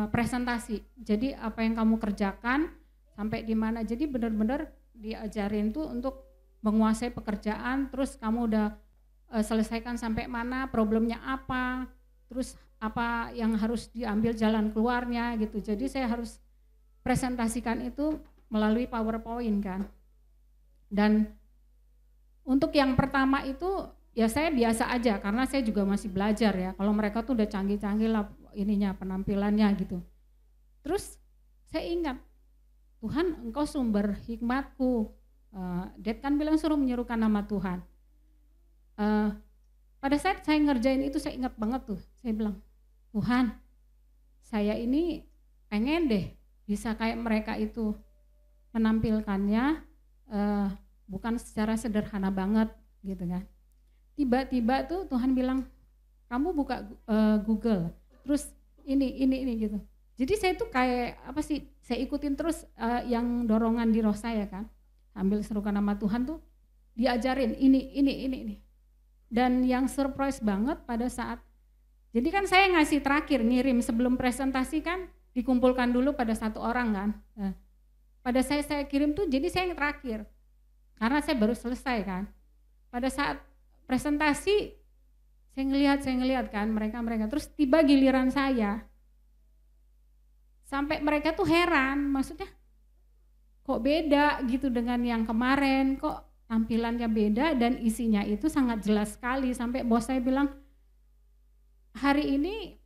presentasi. Jadi apa yang kamu kerjakan sampai di mana. Jadi benar-benar diajarin tuh untuk menguasai pekerjaan, terus kamu udah selesaikan sampai mana, problemnya apa, terus apa yang harus diambil jalan keluarnya gitu. Jadi saya harus presentasikan itu melalui PowerPoint kan. Dan untuk yang pertama itu ya saya biasa aja karena saya juga masih belajar ya. Kalau mereka tuh udah canggih-canggih lah ininya, penampilannya gitu. Terus saya ingat, Tuhan engkau sumber hikmatku. Dad kan bilang suruh menyerukan nama Tuhan. Pada saat saya ngerjain itu saya ingat banget tuh, saya bilang, Tuhan saya ini pengen deh bisa kayak mereka itu menampilkannya bukan secara sederhana banget gitu kan. Tiba-tiba tuh Tuhan bilang, kamu buka Google, terus ini gitu. Jadi saya tuh kayak apa sih, saya ikutin terus yang dorongan di roh saya kan, ambil serukan nama Tuhan tuh diajarin ini. Dan yang surprise banget pada saat, jadi kan saya ngasih terakhir ngirim sebelum presentasi kan dikumpulkan dulu pada satu orang kan. Nah, pada saya kirim tuh jadi saya yang terakhir karena saya baru selesai kan. Pada saat presentasi saya ngelihat kan mereka terus tiba giliran saya. Sampai mereka tuh heran, maksudnya kok beda gitu dengan yang kemarin, kok tampilannya beda dan isinya itu sangat jelas sekali. Sampai bos saya bilang, hari ini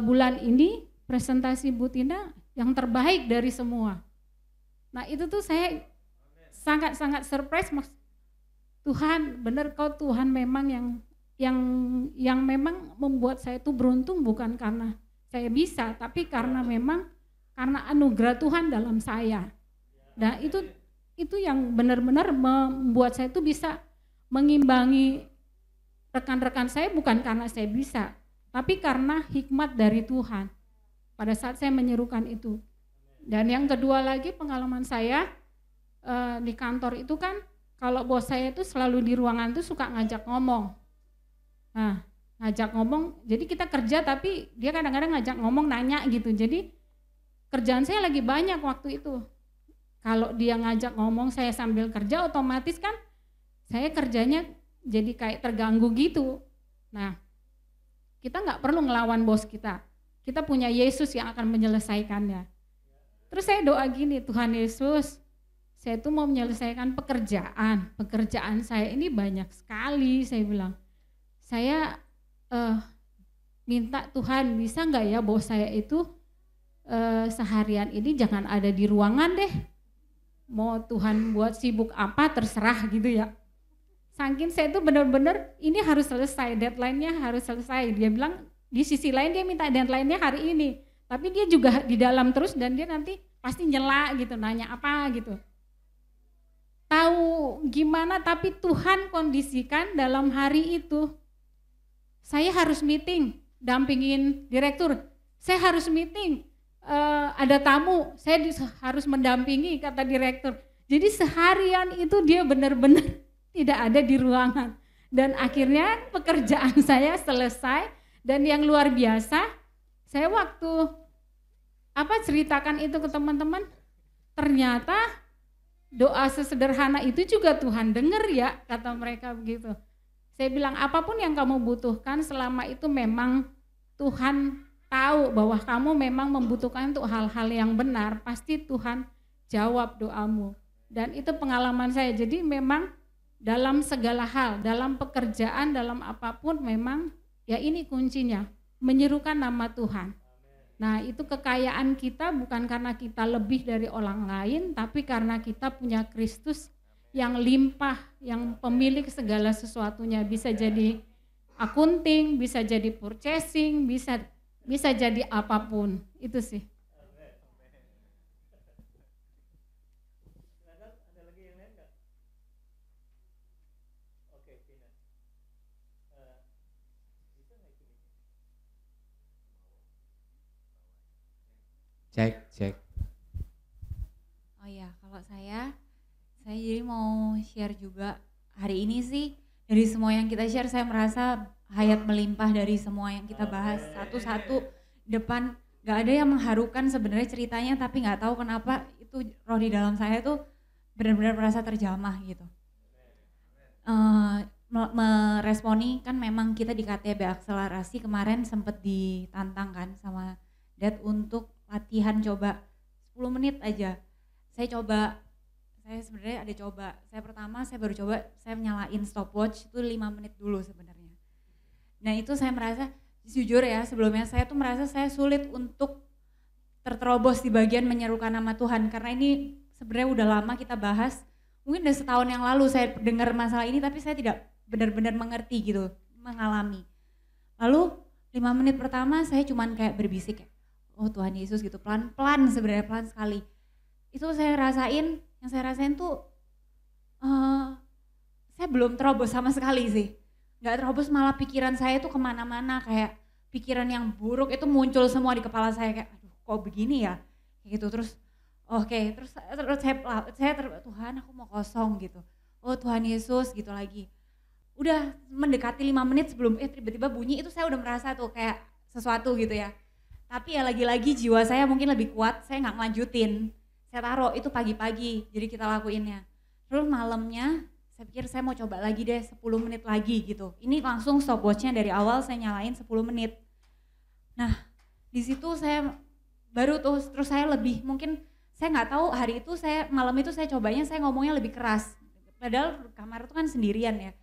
bulan ini presentasi Bu Tina yang terbaik dari semua. Nah itu tuh saya sangat surprise, Tuhan benar kau Tuhan memang yang memang membuat saya tuh beruntung bukan karena saya bisa, tapi karena memang karena anugerah Tuhan dalam saya. Nah itu yang benar-benar membuat saya tuh bisa mengimbangi rekan-rekan saya bukan karena saya bisa, tapi karena hikmat dari Tuhan pada saat saya menyerukan itu. Dan yang kedua lagi pengalaman saya di kantor itu kan kalau bos saya itu selalu di ruangan itu suka ngajak ngomong. Nah ngajak ngomong, jadi kita kerja tapi dia kadang-kadang ngajak ngomong nanya gitu. Jadi kerjaan saya lagi banyak waktu itu. Kalau dia ngajak ngomong saya sambil kerja otomatis kan saya kerjanya jadi kayak terganggu gitu. Nah kita nggak perlu ngelawan bos kita. Kita punya Yesus yang akan menyelesaikannya. Terus saya doa gini, Tuhan Yesus, saya tuh mau menyelesaikan pekerjaan saya ini banyak sekali, saya bilang. Saya minta Tuhan bisa nggak ya bos saya itu seharian ini jangan ada di ruangan deh. Mau Tuhan buat sibuk apa terserah gitu ya. Saking saya tuh benar-benar ini harus selesai, deadline-nya harus selesai. Dia bilang di sisi lain dia minta deadline-nya hari ini. Tapi dia juga di dalam terus dan dia nanti pasti nyela gitu, nanya apa gitu. Tahu gimana tapi Tuhan kondisikan dalam hari itu. Saya harus meeting, dampingin direktur. Saya harus meeting, ada tamu, saya harus mendampingi kata direktur. Jadi seharian itu dia benar-benar tidak ada di ruangan. Dan akhirnya pekerjaan saya selesai dan yang luar biasa, saya waktu ceritakan itu ke teman-teman, ternyata doa sesederhana itu juga Tuhan dengar ya, kata mereka begitu. Saya bilang apapun yang kamu butuhkan selama itu memang Tuhan tahu bahwa kamu memang membutuhkan untuk hal-hal yang benar, pasti Tuhan jawab doamu. Dan itu pengalaman saya, jadi memang dalam segala hal, dalam pekerjaan, dalam apapun memang ya ini kuncinya, menyerukan nama Tuhan. Nah itu kekayaan kita bukan karena kita lebih dari orang lain, tapi karena kita punya Kristus yang limpah, yang pemilik segala sesuatunya. Bisa jadi accounting, bisa jadi purchasing, bisa jadi apapun. Itu sih. Cek. Oh iya, kalau saya jadi mau share juga hari ini sih, dari semua yang kita share saya merasa hayat melimpah dari semua yang kita bahas satu-satu depan. Gak ada yang mengharukan sebenarnya ceritanya, tapi gak tahu kenapa itu roh di dalam saya tuh benar-benar merasa terjamah gitu. Meresponi kan memang kita di KTB Akselerasi kemarin sempat ditantang kan sama Dad untuk latihan coba 10 menit aja. Saya sebenarnya ada coba. Saya baru coba, saya nyalain stopwatch itu 5 menit dulu sebenarnya. Nah itu saya merasa, jujur ya sebelumnya saya tuh merasa saya sulit untuk terterobos di bagian menyerukan nama Tuhan. Karena ini sebenarnya udah lama kita bahas, mungkin udah setahun yang lalu saya dengar masalah ini tapi saya tidak benar-benar mengerti gitu, mengalami. Lalu 5 menit pertama saya cuman kayak berbisik kayak, oh Tuhan Yesus gitu, pelan-pelan sebenarnya, pelan sekali. Itu yang saya rasain tuh saya belum terobos sama sekali sih. Gak terobos, malah pikiran saya tuh kemana-mana, kayak pikiran yang buruk itu muncul semua di kepala saya kayak, aduh kok begini ya, kayak gitu. Terus Tuhan aku mau kosong gitu. Oh Tuhan Yesus gitu lagi. Udah mendekati 5 menit sebelum tiba-tiba bunyi itu saya udah merasa tuh kayak sesuatu gitu ya. Tapi ya lagi-lagi jiwa saya mungkin lebih kuat, saya nggak ngelanjutin. Saya taruh itu pagi-pagi, jadi kita lakuinnya. Terus malamnya, saya pikir saya mau coba lagi deh 10 menit lagi gitu. Ini langsung stopwatchnya dari awal saya nyalain 10 menit. Nah, di situ saya baru terus saya lebih, mungkin saya nggak tahu hari itu malam itu saya cobanya saya ngomongnya lebih keras. Padahal kamar itu kan sendirian ya.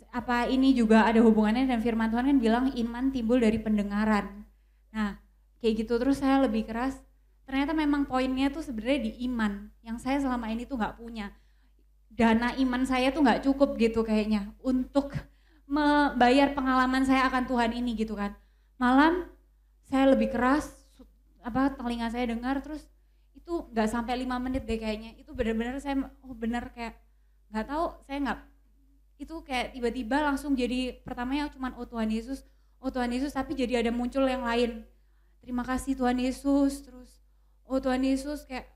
Apa ini juga ada hubungannya dan firman Tuhan kan bilang iman timbul dari pendengaran. Nah kayak gitu terus saya lebih keras, ternyata memang poinnya tuh sebenarnya di iman yang saya selama ini tuh gak punya. Dana iman saya tuh gak cukup gitu kayaknya untuk membayar pengalaman saya akan Tuhan ini gitu kan. Malam saya lebih keras, telinga saya dengar terus itu gak sampai 5 menit deh kayaknya. Itu benar-benar saya benar kayak gak tahu, saya gak, itu kayak tiba-tiba langsung jadi pertamanya cuman oh Tuhan Yesus, tapi jadi ada muncul yang lain. Terima kasih Tuhan Yesus, terus oh Tuhan Yesus kayak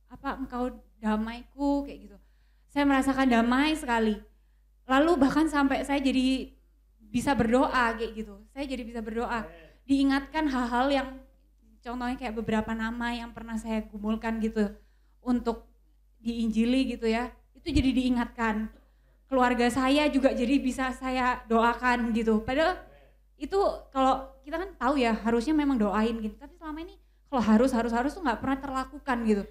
engkau damaiku kayak gitu. Saya merasakan damai sekali. Lalu bahkan sampai saya jadi bisa berdoa kayak gitu. Saya jadi bisa berdoa. Diingatkan hal-hal yang contohnya kayak beberapa nama yang pernah saya gumulkan gitu untuk diinjili gitu ya. Itu jadi diingatkan. Keluarga saya juga jadi bisa saya doakan gitu. Padahal itu kalau kita kan tahu ya harusnya memang doain gitu. Tapi selama ini kalau harus tuh gak pernah terlakukan gitu.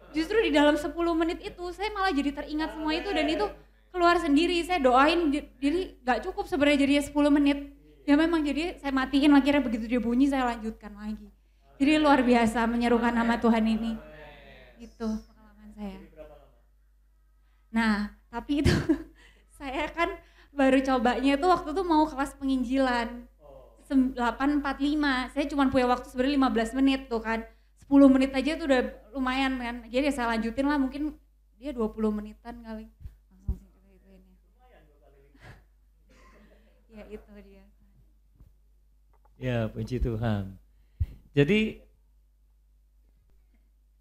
Justru di dalam 10 menit itu saya malah jadi teringat semua itu dan itu keluar sendiri. Saya doain jadi gak cukup sebenarnya jadinya 10 menit. Ya memang jadi saya matiin akhirnya begitu dia bunyi saya lanjutkan lagi. Jadi luar biasa menyerukan nama Tuhan ini. Itu pengalaman saya. Nah tapi itu saya kan baru cobanya itu waktu itu mau kelas penginjilan 8.45, saya cuma punya waktu sebenarnya 15 menit tuh kan, 10 menit aja tuh udah lumayan kan, jadi saya lanjutin lah mungkin dia 20 menitan kali, langsung gitu ini. Ya itu dia. Ya puji Tuhan. Jadi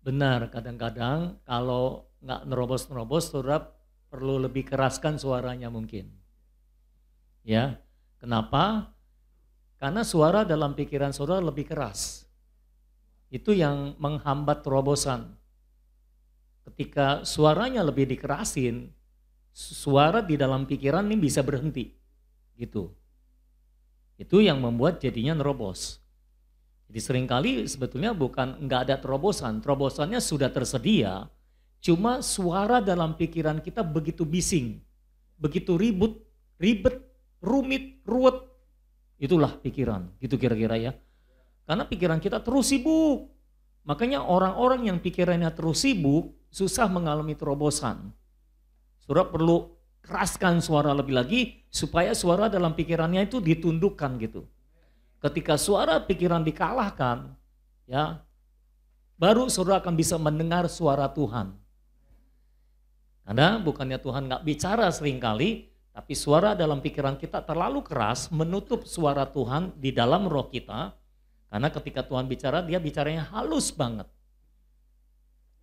benar kadang-kadang kalau nggak nerobos-nerobos saudara perlu lebih keraskan suaranya mungkin. Ya, kenapa? Karena suara dalam pikiran saudara lebih keras. Itu yang menghambat terobosan. Ketika suaranya lebih dikerasin, suara di dalam pikiran ini bisa berhenti. Gitu. Itu yang membuat jadinya nerobos. Jadi seringkali sebetulnya bukan nggak ada terobosan, terobosannya sudah tersedia. Cuma suara dalam pikiran kita begitu bising, begitu ribet, rumit, ruwet. Itulah pikiran, gitu kira-kira ya. Karena pikiran kita terus sibuk. Makanya orang-orang yang pikirannya terus sibuk, susah mengalami terobosan. Saudara perlu keraskan suara lebih lagi supaya suara dalam pikirannya itu ditundukkan gitu. Ketika suara pikiran dikalahkan, ya, baru saudara akan bisa mendengar suara Tuhan. Karena bukannya Tuhan nggak bicara seringkali, tapi suara dalam pikiran kita terlalu keras menutup suara Tuhan di dalam roh kita. Karena ketika Tuhan bicara, dia bicaranya halus banget.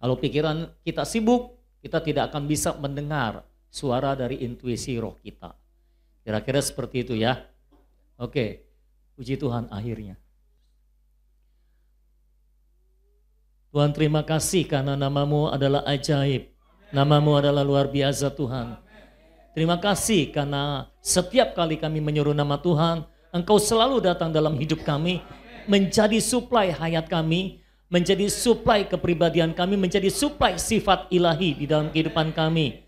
Kalau pikiran kita sibuk, kita tidak akan bisa mendengar suara dari intuisi roh kita. Kira-kira seperti itu ya. Oke, puji Tuhan akhirnya. Tuhan terima kasih karena namamu adalah ajaib. Namamu adalah luar biasa Tuhan. Terima kasih karena setiap kali kami menyuruh nama Tuhan, Engkau selalu datang dalam hidup kami, menjadi suplai hayat kami, menjadi suplai kepribadian kami, menjadi suplai sifat ilahi di dalam kehidupan kami.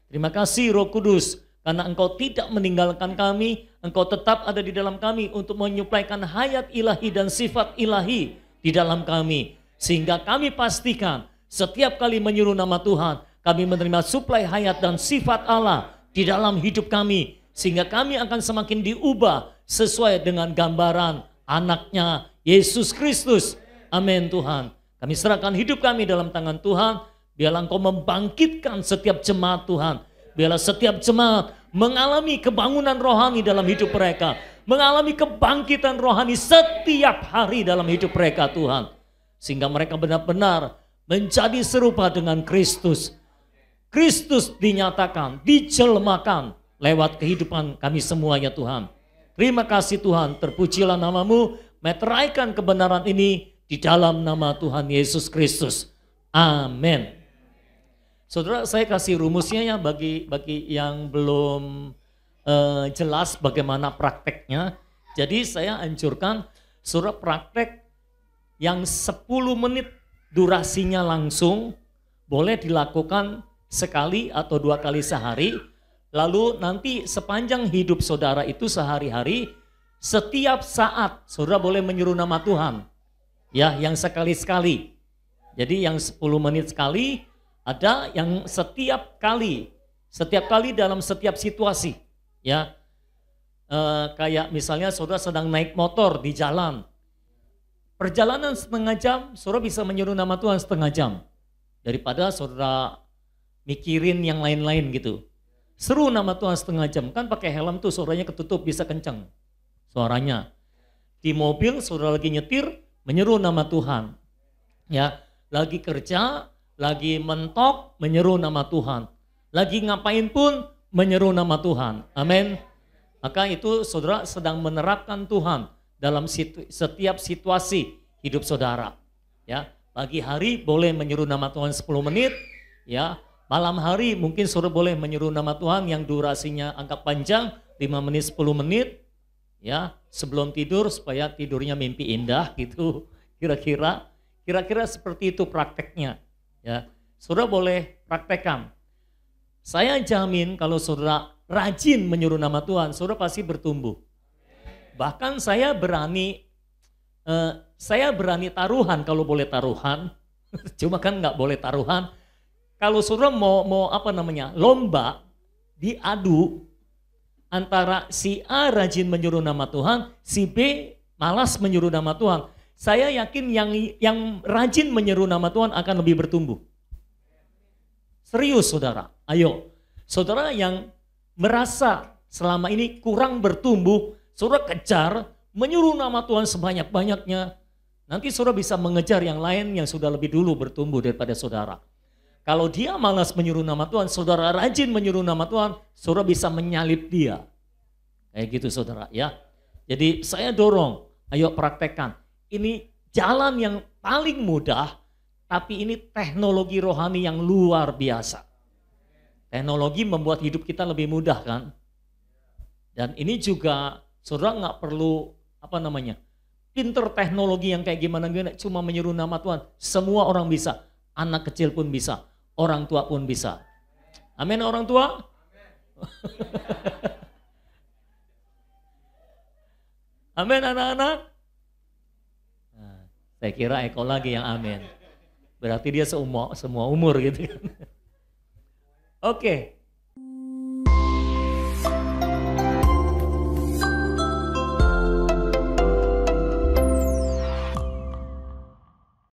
Terima kasih Roh Kudus, karena Engkau tidak meninggalkan kami, Engkau tetap ada di dalam kami untuk menyuplaikan hayat ilahi dan sifat ilahi di dalam kami. Sehingga kami pastikan setiap kali menyuruh nama Tuhan, kami menerima suplai hayat dan sifat Allah di dalam hidup kami. Sehingga kami akan semakin diubah sesuai dengan gambaran anaknya Yesus Kristus. Amin Tuhan. Kami serahkan hidup kami dalam tangan Tuhan. Biarlah Engkau membangkitkan setiap jemaat Tuhan. Biarlah setiap jemaat mengalami kebangunan rohani dalam hidup mereka. Mengalami kebangkitan rohani setiap hari dalam hidup mereka Tuhan. Sehingga mereka benar-benar menjadi serupa dengan Kristus. Kristus dinyatakan, dijelmakan lewat kehidupan kami semuanya Tuhan. Terima kasih Tuhan, terpujilah namamu, meteraikan kebenaran ini di dalam nama Tuhan Yesus Kristus. Amin. Saudara, saya kasih rumusnya ya bagi yang belum jelas bagaimana prakteknya. Jadi saya anjurkan saudara praktek yang 10 menit durasinya langsung, boleh dilakukan sekali atau 2 kali sehari. Lalu nanti sepanjang hidup saudara itu sehari-hari, setiap saat saudara boleh menyuruh nama Tuhan. Ya, yang sekali-sekali. Jadi yang 10 menit sekali, ada yang setiap kali dalam setiap situasi. Ya, kayak misalnya saudara sedang naik motor di jalan. Perjalanan setengah jam, saudara bisa menyuruh nama Tuhan setengah jam. Daripada saudara mikirin yang lain-lain gitu. Seru nama Tuhan setengah jam, kan pakai helm tuh suaranya ketutup bisa kencang suaranya. Di mobil saudara lagi nyetir, menyeru nama Tuhan. Ya, lagi kerja, lagi mentok, menyeru nama Tuhan. Lagi ngapain pun menyeru nama Tuhan. Amin. Maka itu saudara sedang menerapkan Tuhan dalam setiap situasi hidup saudara. Ya, pagi hari boleh menyeru nama Tuhan 10 menit, ya. Malam hari mungkin saudara boleh menyeru nama Tuhan yang durasinya agak panjang, 5 menit 10 menit. Ya, sebelum tidur supaya tidurnya mimpi indah gitu. Kira-kira seperti itu prakteknya. Ya, saudara boleh praktekkan. Saya jamin kalau saudara rajin menyuruh nama Tuhan, saudara pasti bertumbuh. Bahkan saya berani taruhan kalau boleh taruhan. Cuma kan nggak boleh taruhan. Kalau saudara mau lomba diadu antara si A rajin menyuruh nama Tuhan, si B malas menyuruh nama Tuhan. Saya yakin yang rajin menyuruh nama Tuhan akan lebih bertumbuh. Serius saudara, ayo. Saudara yang merasa selama ini kurang bertumbuh, saudara kejar menyuruh nama Tuhan sebanyak-banyaknya. Nanti saudara bisa mengejar yang lain yang sudah lebih dulu bertumbuh daripada saudara. Kalau dia malas menyuruh nama Tuhan, saudara rajin menyuruh nama Tuhan, saudara bisa menyalip dia. Kayak gitu saudara ya. Jadi saya dorong, ayo praktekkan. Ini jalan yang paling mudah, tapi ini teknologi rohani yang luar biasa. Teknologi membuat hidup kita lebih mudah kan. Dan ini juga saudara nggak perlu pinter teknologi yang kayak gimana, cuma menyuruh nama Tuhan. Semua orang bisa, anak kecil pun bisa. Orang tua pun bisa. Amin orang tua? Amin anak-anak? Nah, saya kira Eko lagi yang amin. Berarti dia semua umur gitu kan. Oke.